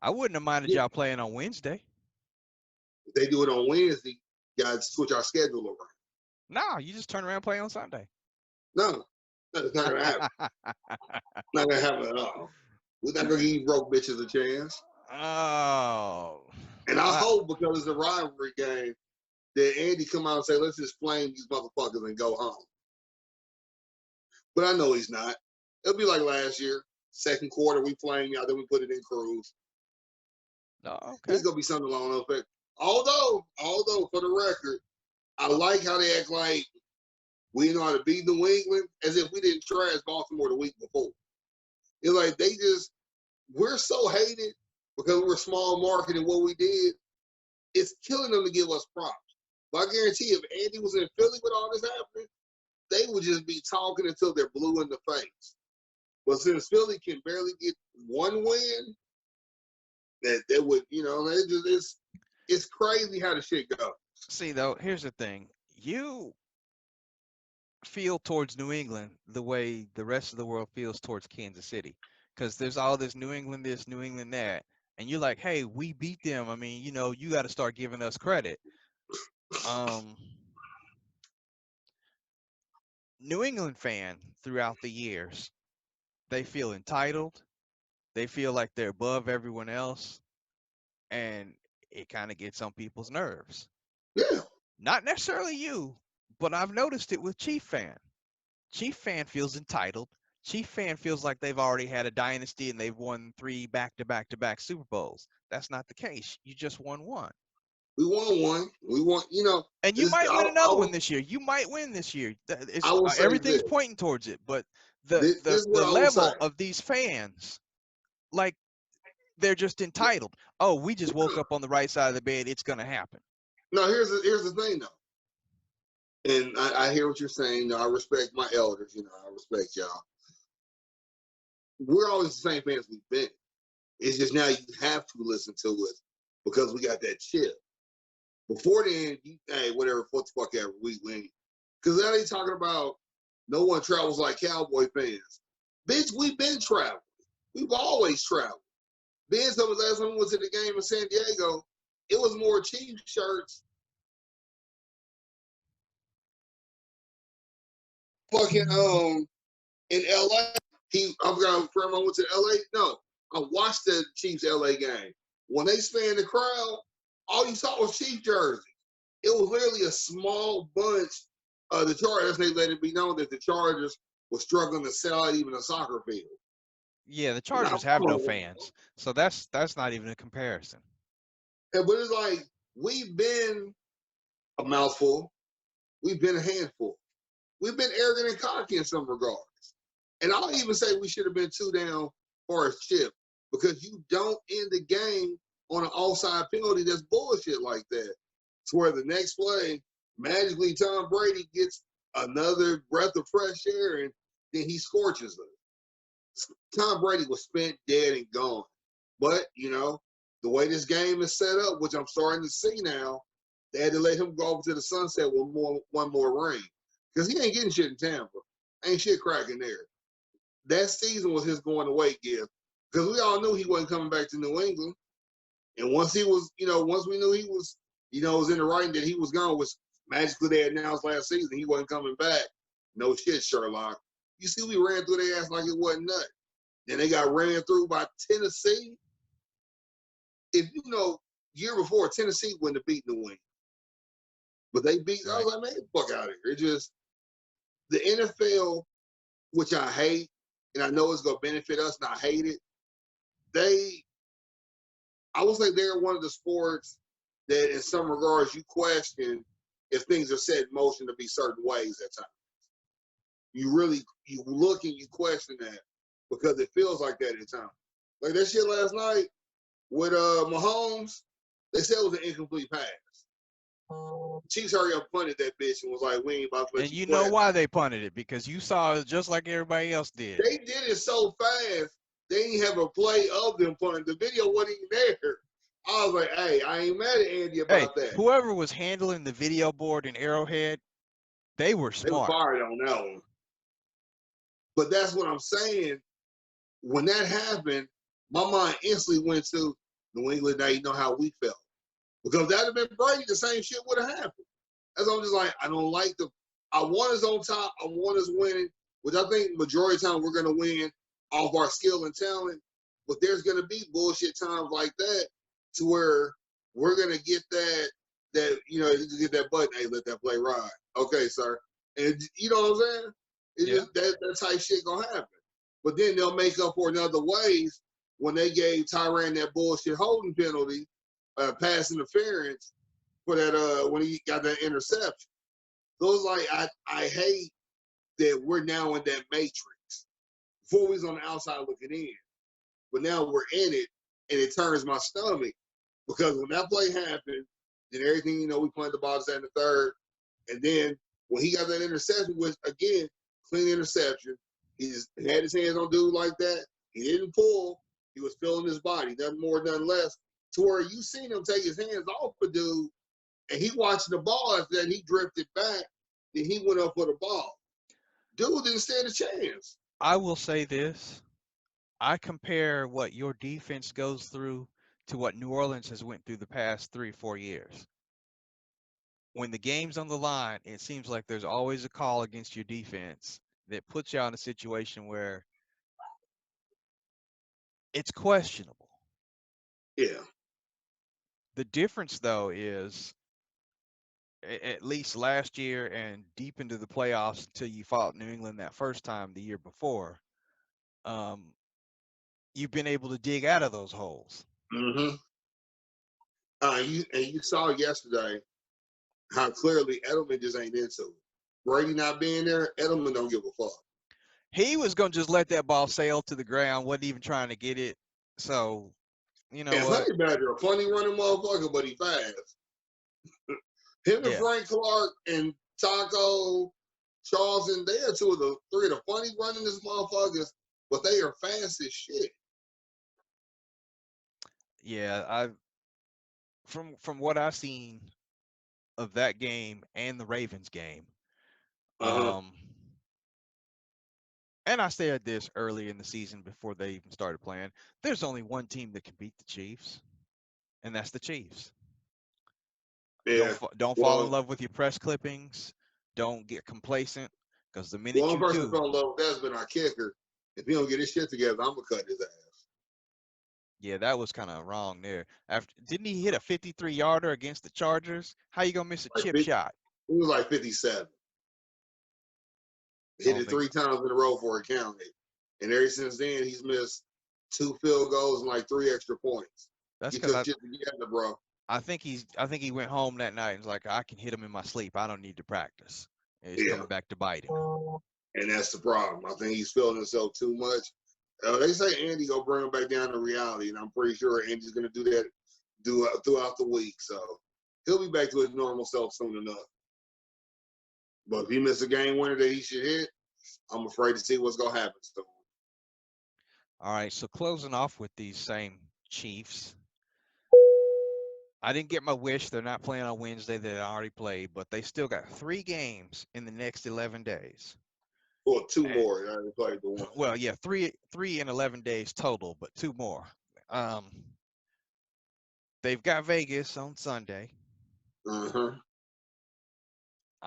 [SPEAKER 1] I wouldn't have minded y'all playing on Wednesday.
[SPEAKER 2] If they do it on Wednesday, you got to switch our schedule around.
[SPEAKER 1] No, you just turn around and play on Sunday.
[SPEAKER 2] No, that's not going to happen. Not going to happen at all. We're not going to give broke bitches a chance.
[SPEAKER 1] Oh.
[SPEAKER 2] And I hope, because it's a rivalry game, that Andy come out and say, let's just flame these motherfuckers and go home. But I know he's not. It'll be like last year. Second quarter, we flame y'all, then we put it in cruise.
[SPEAKER 1] Oh, okay.
[SPEAKER 2] It's going to be something along those lines. Although, for the record, I like how they act like we know how to beat New England as if we didn't trash Baltimore the week before. It's like we're so hated because we're small market and what we did. It's killing them to give us props. But I guarantee if Andy was in Philly with all this happening, they would just be talking until they're blue in the face. But since Philly can barely get one win, that they would, it's crazy how the shit goes.
[SPEAKER 1] See, though, here's the thing. You feel towards New England the way the rest of the world feels towards Kansas City. Because there's all this, New England this, New England that. And you're like, hey, we beat them. I mean, you got to start giving us credit. New England fan throughout the years, they feel entitled. They feel like they're above everyone else. And it kind of gets on people's nerves.
[SPEAKER 2] Yeah.
[SPEAKER 1] Not necessarily you, but I've noticed it with Chief fan. Chief fan feels entitled. Chief fan feels like they've already had a dynasty and they've won 3 back-to-back-to-back Super Bowls. That's not the case. You just won one.
[SPEAKER 2] We won one. We won,
[SPEAKER 1] And you might win another one this year. You might win this year.
[SPEAKER 2] I will say
[SPEAKER 1] everything's
[SPEAKER 2] this.
[SPEAKER 1] pointing towards it. But
[SPEAKER 2] This is
[SPEAKER 1] the
[SPEAKER 2] what I will say.
[SPEAKER 1] level of these fans, like, they're just entitled. Oh, we just woke up on the right side of the bed. It's going to happen.
[SPEAKER 2] No, here's the thing, though. And I hear what you're saying. I respect my elders. I respect y'all. We're always the same fans we've been. It's just now you have to listen to us because we got that chip. Before then, whatever, what the fuck ever, we win. Because now they talking about no one travels like Cowboy fans. Bitch, we've been traveling. We've always traveled. Ben told me last time we went to the game in San Diego, it was more Chiefs shirts. Fucking in LA. I forgot when I went to LA. No, I watched the Chiefs LA game. When they spanned the crowd, all you saw was Chiefs jerseys. It was literally a small bunch of the Chargers. They let it be known that the Chargers were struggling to sell out even a soccer field.
[SPEAKER 1] Yeah, the Chargers have no fans, so that's not even a comparison.
[SPEAKER 2] But it's like we've been a mouthful, we've been a handful, we've been arrogant and cocky in some regards, and I'll even say we should have been 2 down for a chip because you don't end the game on an offside penalty. That's bullshit like that. It's where the next play magically Tom Brady gets another breath of fresh air and then he scorches us. Tom Brady was spent dead and gone. But, the way this game is set up, which I'm starting to see now, they had to let him go over to the sunset with one more ring. Because he ain't getting shit in Tampa. Ain't shit cracking there. That season was his going away gift. Because we all knew he wasn't coming back to New England. And once he was, once we knew he was, was in the writing that he was gone, which magically they announced last season he wasn't coming back. No shit, Sherlock. You see, we ran through their ass like it wasn't nothing. Then they got ran through by Tennessee. If year before, Tennessee wouldn't have beaten New England. But they beat, right. I was like, man, get the fuck out of here. It just, the NFL, which I hate, and I know it's going to benefit us, and I hate it, they I would say they're one of the sports that, in some regards, you question if things are set in motion to be certain ways at times. You look and you question that because it feels like that at times. Like that shit last night with Mahomes, they said it was an incomplete pass. Chiefs hurry up punted that bitch and was like, we ain't about to let
[SPEAKER 1] And
[SPEAKER 2] you
[SPEAKER 1] you know
[SPEAKER 2] sweat.
[SPEAKER 1] why they punted it, because you saw it just like everybody else did.
[SPEAKER 2] They did it so fast, they didn't have a play of them punting. The video wasn't even there. I was like, hey, I ain't mad at Andy about that.
[SPEAKER 1] Whoever was handling the video board in Arrowhead, they were
[SPEAKER 2] They were
[SPEAKER 1] smart.
[SPEAKER 2] fired on that one. But that's what I'm saying. When that happened, my mind instantly went to New England. Now you know how we felt. Because that'd have been Brady, the same shit would have happened. That's I'm just like, I don't like I want us on top. I want us winning, which I think majority of the time we're going to win off our skill and talent. But there's going to be bullshit times like that to where we're going to get that you get that button, hey, let that play ride. Okay, sir. And you know what I'm saying? It's just that type shit going to happen. But then they'll make up for it in other ways when they gave Tyrann that bullshit holding penalty, pass interference, for that when he got that interception. So it's like I hate that we're now in that matrix. Before we was on the outside looking in, but now we're in it, and it turns my stomach because when that play happened, then everything we played the ball in the third, and then when he got that interception, which again clean interception, he just had his hands on dude like that. He didn't pull. He was feeling his body, nothing more, nothing less. To where you seen him take his hands off a dude. And he watched the ball after that. He drifted back. Then he went up for the ball. Dude didn't stand a chance.
[SPEAKER 1] I will say this. I compare what your defense goes through to what New Orleans has went through the past 3-4 years. When the game's on the line, it seems like there's always a call against your defense that puts you in a situation where it's questionable.
[SPEAKER 2] Yeah.
[SPEAKER 1] The difference, though, is at least last year and deep into the playoffs until you fought New England that first time the year before, you've been able to dig out of those holes.
[SPEAKER 2] Mm-hmm. You saw yesterday how clearly Edelman just ain't into it. Brady not being there, Edelman don't give a fuck.
[SPEAKER 1] He was going to just let that ball sail to the ground, wasn't even trying to get it. So, you know what?
[SPEAKER 2] Honey Badger, a funny running motherfucker, but he fast. Him and Frank Clark and Taco Charleston, they are three of the funny running this motherfuckers, but they are fast as shit.
[SPEAKER 1] Yeah, from what I've seen of that game and the Ravens game, and I said this early in the season before they even started playing, there's only one team that can beat the Chiefs, and that's the Chiefs.
[SPEAKER 2] Yeah.
[SPEAKER 1] Don't fall in love with your press clippings. Don't get complacent, because the minute
[SPEAKER 2] One
[SPEAKER 1] you
[SPEAKER 2] person
[SPEAKER 1] do,
[SPEAKER 2] fell in love with that's been our kicker. If he don't get his shit together, I'm gonna cut his ass.
[SPEAKER 1] yeah, that was kind of wrong there. Didn't he hit a 53-yarder against the Chargers? How you gonna miss a chip shot?
[SPEAKER 2] He was like 57. Hit it 3 times in a row for a counted. And ever since then, he's missed 2 field goals and like 3 extra points.
[SPEAKER 1] That's
[SPEAKER 2] because shit together, bro.
[SPEAKER 1] I think he went home that night and was like, I can hit him in my sleep. I don't need to practice. And it's coming back to bite him.
[SPEAKER 2] And that's the problem. I think he's feeling himself too much. They say Andy gonna bring him back down to reality, and I'm pretty sure Andy's gonna do that throughout the week. So he'll be back to his normal self soon enough. But if he misses a game winner that he should hit, I'm afraid to see what's gonna happen to him.
[SPEAKER 1] All right, so closing off with these same Chiefs. I didn't get my wish. They're not playing on Wednesday. They already played, but they still got 3 games in the next 11 days.
[SPEAKER 2] Well, 2 more. I already played the one.
[SPEAKER 1] Well, yeah, 3 in 11 days total, but 2 more. They've got Vegas on Sunday. I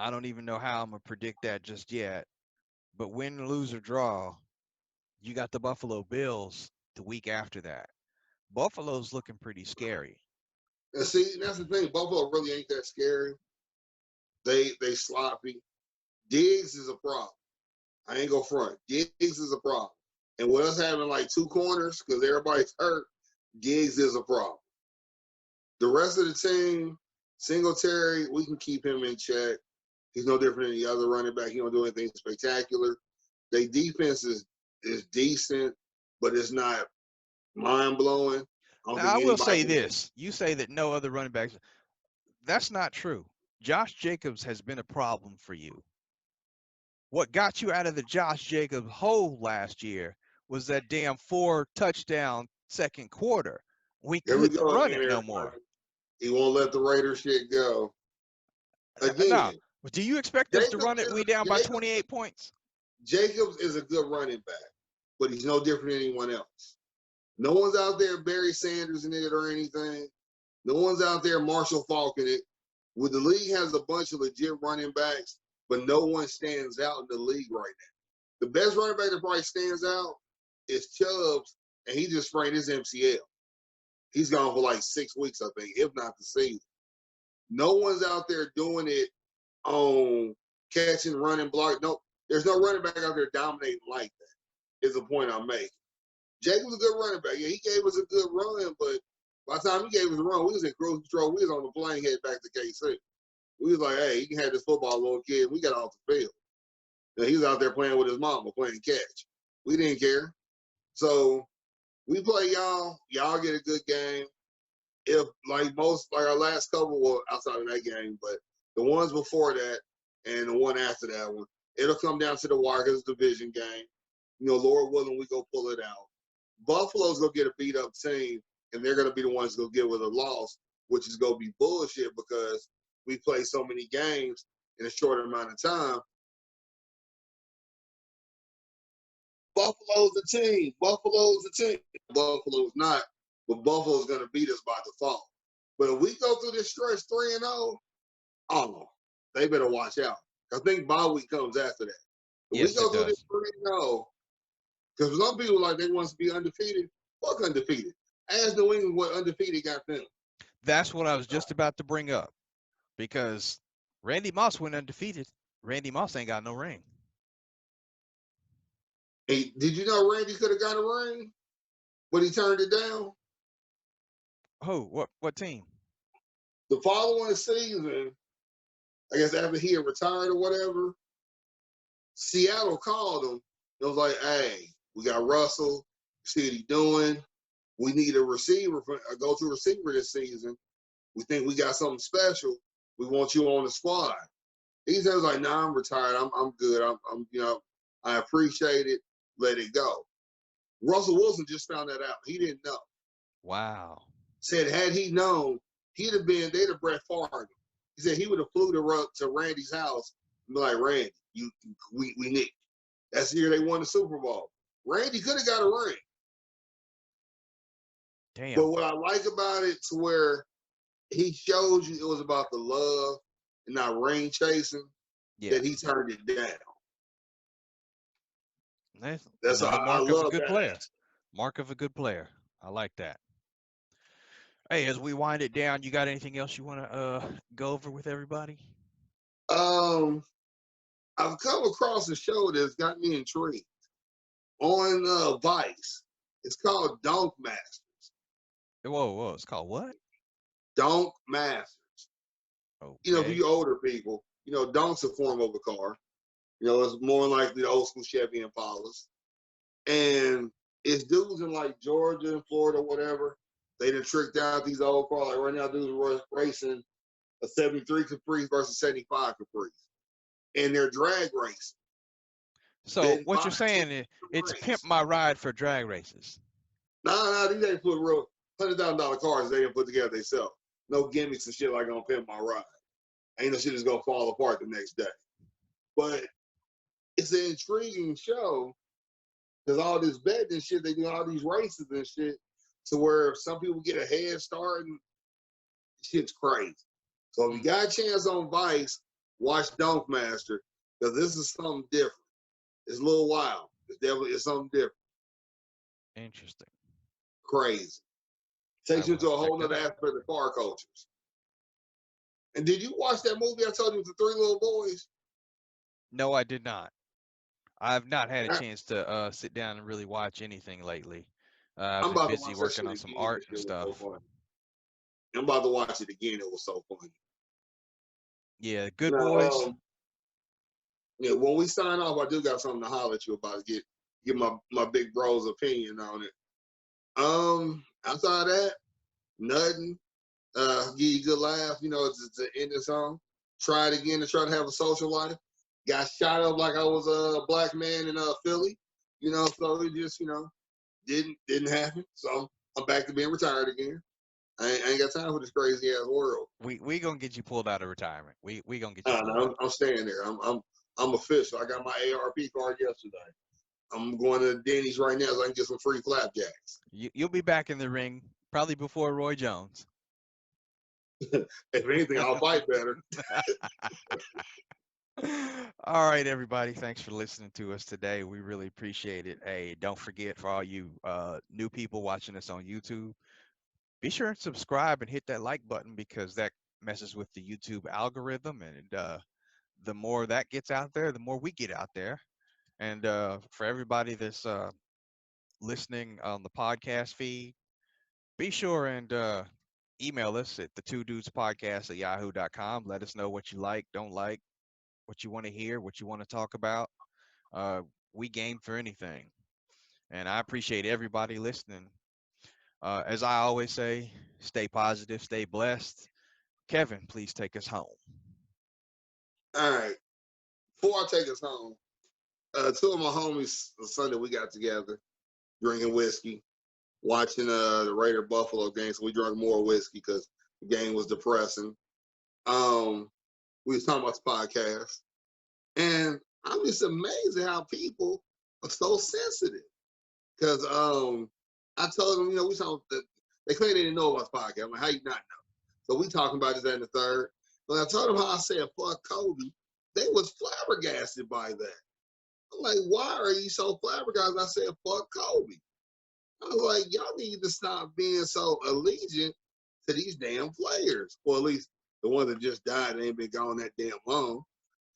[SPEAKER 1] don't even know how I'm gonna predict that just yet. But win, lose, or draw, you got the Buffalo Bills the week after that. Buffalo's looking pretty scary.
[SPEAKER 2] And see, that's the thing. Buffalo really ain't that scary. They sloppy. Diggs is a problem. I ain't go front. Diggs is a problem. And with us having like 2 corners, because everybody's hurt, Diggs is a problem. The rest of the team, Singletary, we can keep him in check. He's no different than the other running back. He don't do anything spectacular. Their defense is decent, but it's not mind blowing. I don't
[SPEAKER 1] Now, I
[SPEAKER 2] think
[SPEAKER 1] will
[SPEAKER 2] anybody
[SPEAKER 1] say
[SPEAKER 2] can.
[SPEAKER 1] this. You say that no other running backs. That's not true. Josh Jacobs has been a problem for you. What got you out of the Josh Jacobs hole last year was that damn 4-touchdown second quarter. We
[SPEAKER 2] Here we
[SPEAKER 1] couldn't
[SPEAKER 2] go
[SPEAKER 1] run
[SPEAKER 2] again,
[SPEAKER 1] it no more.
[SPEAKER 2] everybody. He won't let the Raider shit go.
[SPEAKER 1] No.
[SPEAKER 2] Again,
[SPEAKER 1] Do you expect us to run it? We down by 28 points?
[SPEAKER 2] Jacobs is a good running back, but he's no different than anyone else. No one's out there Barry Sanders in it or anything. No one's out there Marshall Falk in it. Well, the league has a bunch of legit running backs, but no one stands out in the league right now. The best running back that probably stands out is Chubbs, and he just sprained his MCL. He's gone for like 6 weeks, I think, if not the season. No one's out there doing it on catching, running, block. No, there's no running back out there dominating like that, is the point I'm making. Jacobs a good running back. Yeah, he gave us a good run, but by the time he gave us a run, we was in cruise control. We was on the plane head back to KC. We was like, hey, you can have this football, little kid. We got off the field. And he was out there playing with his mama, playing catch. We didn't care. So we play y'all. Y'all get a good game. If like our last couple were outside of that game, but the ones before that and the one after that one, it'll come down to the wire because it's a division game. You know, Lord willing, we go pull it out. Buffalo's gonna get a beat up team, and they're gonna be the ones gonna get with a loss, which is gonna be bullshit because we play so many games in a short amount of time. Buffalo's the team. Buffalo's the team. Buffalo's not, but Buffalo's gonna beat us by default. But if we go through this stretch 3-0, oh, they better watch out. I think bye week comes after that. If we
[SPEAKER 1] Yes,
[SPEAKER 2] go
[SPEAKER 1] it
[SPEAKER 2] through this
[SPEAKER 1] does.
[SPEAKER 2] 3-0, because some people like they want to be undefeated. Fuck undefeated. Ask New England what undefeated got them.
[SPEAKER 1] That's what I was just about to bring up because Randy Moss went undefeated. Randy Moss ain't got no ring.
[SPEAKER 2] Hey, did you know Randy could have got a ring, but he turned it down?
[SPEAKER 1] Oh, what team?
[SPEAKER 2] The following season, I guess after he had retired or whatever, Seattle called him. It was like, hey, we got Russell. See what he's doing. We need a receiver, a go-to receiver this season. We think we got something special. We want you on the squad. He says like, nah, I'm retired. I'm good. I'm I appreciate it. Let it go. Russell Wilson just found that out. He didn't know.
[SPEAKER 1] Wow.
[SPEAKER 2] Said had he known, they'd have Brett Favre. He said he would have flew to Randy's house and be like, Randy, we need. That's the year they won the Super Bowl. Randy could have got a ring.
[SPEAKER 1] Damn.
[SPEAKER 2] But what I like about it to where he showed you it was about the love and not ring chasing, that he turned it down.
[SPEAKER 1] That's
[SPEAKER 2] I
[SPEAKER 1] mark of a
[SPEAKER 2] love
[SPEAKER 1] good
[SPEAKER 2] that.
[SPEAKER 1] player. Mark of a good player. I like that. Hey, as we wind it down, you got anything else you want to go over with everybody?
[SPEAKER 2] I've come across a show that's got me intrigued on Vice. It's called Dunk Masters.
[SPEAKER 1] Whoa! It's called what?
[SPEAKER 2] Dunk Masters.
[SPEAKER 1] Okay.
[SPEAKER 2] You know, for you older people, you know, Dunk's a form of a car. You know, it's more like the old school Chevy Impalas. And it's dudes in like Georgia and Florida, whatever. They done tricked out these old cars. Like right now, dudes are racing a 73 Caprice versus 75 Caprice. And they're drag racing.
[SPEAKER 1] So what you're saying is it's pimp my ride for drag races.
[SPEAKER 2] Nah, these ain't put real $100,000 cars they didn't put together themselves. No gimmicks and shit like on Pimp My Ride. Ain't no shit that's gonna fall apart the next day. But it's an intriguing show because all this betting and shit, they do all these races and shit to where some people get a head start and shit's crazy. So if you got a chance on Vice, watch Dunk Master because this is something different. It's a little wild. It's something different.
[SPEAKER 1] Interesting.
[SPEAKER 2] Crazy. Takes you to a whole other aspect of car cultures. And did you watch that movie I told you with the 3 little boys?
[SPEAKER 1] No, I did not. I have not had a chance to sit down and really watch anything lately. I've been busy working on some art and stuff.
[SPEAKER 2] I'm about to watch it again. It was so funny.
[SPEAKER 1] Yeah, Good
[SPEAKER 2] Now,
[SPEAKER 1] Boys.
[SPEAKER 2] yeah, when we sign off, I do got something to holler at you about. Get my big bro's opinion on it. Outside of that, nothing. Give you a good laugh. You know, it's an ending song. Try it again to try to have a social life. Got shot up like I was a black man in Philly. You know, so it just didn't happen. So I'm back to being retired again. I ain't got time for this crazy ass world.
[SPEAKER 1] We gonna get you pulled out of retirement. We gonna get you pulled
[SPEAKER 2] No,
[SPEAKER 1] out.
[SPEAKER 2] I'm staying there. I'm official. I got my ARP card yesterday. I'm going to Denny's right now so I can get some free flapjacks.
[SPEAKER 1] You'll be back in the ring probably before Roy Jones.
[SPEAKER 2] If anything, I'll fight better.
[SPEAKER 1] All right, everybody. Thanks for listening to us today. We really appreciate it. Hey, don't forget for all you new people watching us on YouTube, be sure and subscribe and hit that like button because that messes with the YouTube algorithm. And the more that gets out there, the more we get out there. And for everybody that's listening on the podcast feed, be sure and email us at the two dudes podcast at yahoo.com. Let us know what you like, don't like, what you want to hear, what you want to talk about. Uh, we game for anything. And I appreciate everybody listening. As I always say, stay positive, stay blessed. Kevin, please take us home.
[SPEAKER 2] All right. Before I take us home, two of my homies Sunday we got together drinking whiskey, watching the Raider Buffalo game. So we drank more whiskey because the game was depressing. We was talking about the podcast, and I'm just amazed at how people are so sensitive. Because I told them, we talking. They claim they didn't know about the podcast. I'm like, how you not know? So we talking about this and the third. When I told them how I said fuck Kobe, they was flabbergasted by that. I'm like, why are you so flabbergasted? I said fuck Kobe. I was like, y'all need to stop being so allegiant to these damn players, or at least the ones that just died and ain't been gone that damn long.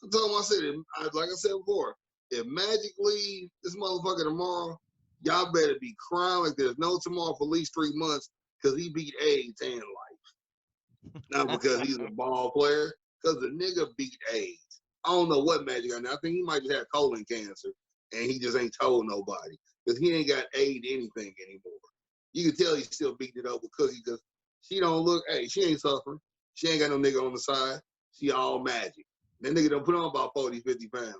[SPEAKER 2] I told him, I said, like I said before, if Magic leave this motherfucker tomorrow, y'all better be crying like there's no tomorrow for at least 3 months because he beat AIDS and life. Not because he's a ball player, because the nigga beat AIDS. I don't know what Magic got now. I think he might just have colon cancer and he just ain't told nobody because he ain't got aid anything anymore. You can tell he's still beating it up with Cookie because she don't look, hey, she ain't suffering. She ain't got no nigga on the side. She all Magic. That nigga done put on about 40, 50 pounds.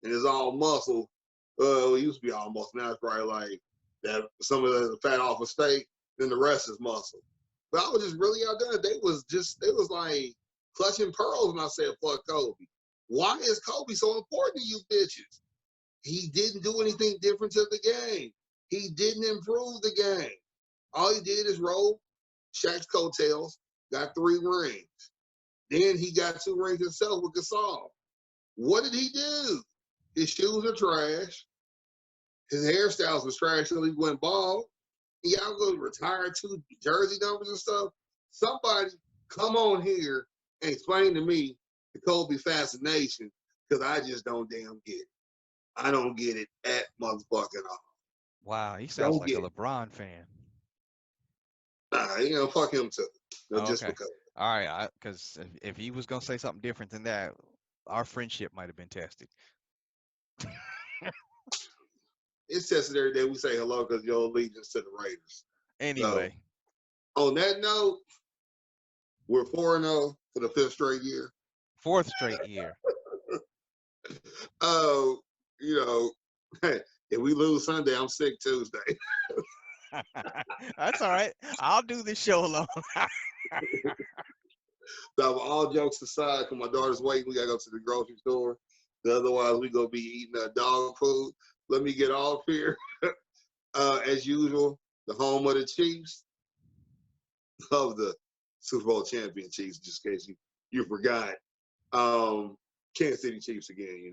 [SPEAKER 2] And it's all muscle. It used to be all muscle. Now it's probably like that some of the fat off a steak, then the rest is muscle. But I was just really out there. They was like clutching pearls when I said fuck Kobe. Why is Kobe so important to you bitches? He didn't do anything different to the game. He didn't improve the game. All he did is roll Shaq's coattails, got 3 rings. Then he got 2 rings himself with Gasol. What did he do? His shoes are trash. His hairstyles was trash until he went bald. He got to go retire 2 jersey numbers and stuff. Somebody come on here and explain to me the Kobe fascination because I just don't damn get it. I don't get it at motherfucking all.
[SPEAKER 1] Wow, he sounds
[SPEAKER 2] Don't
[SPEAKER 1] like a
[SPEAKER 2] get it.
[SPEAKER 1] LeBron fan.
[SPEAKER 2] Nah, fuck him too.
[SPEAKER 1] Oh,
[SPEAKER 2] Just
[SPEAKER 1] okay.
[SPEAKER 2] because.
[SPEAKER 1] All right, because if he was gonna say something different than that, our friendship might have been tested.
[SPEAKER 2] It's tested every day. We say hello because your allegiance to the Raiders. So,
[SPEAKER 1] Anyway,
[SPEAKER 2] on that note, we're 4-0 for the 5th straight year.
[SPEAKER 1] 4th straight year.
[SPEAKER 2] Oh, if we lose Sunday, I'm sick Tuesday.
[SPEAKER 1] That's all right. I'll do this show alone.
[SPEAKER 2] So, all jokes aside, because my daughter's waiting, we got to go to the grocery store. Otherwise, we going to be eating dog food. Let me get off here. As usual, the home of the Chiefs, of the Super Bowl champion Chiefs, just in case you forgot. Kansas City Chiefs again,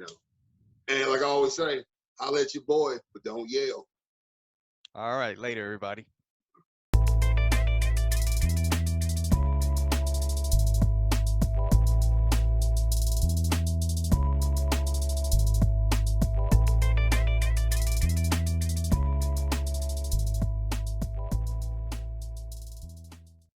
[SPEAKER 2] And like I always say, I'll let your boy, but don't yell.
[SPEAKER 1] All right, later, everybody.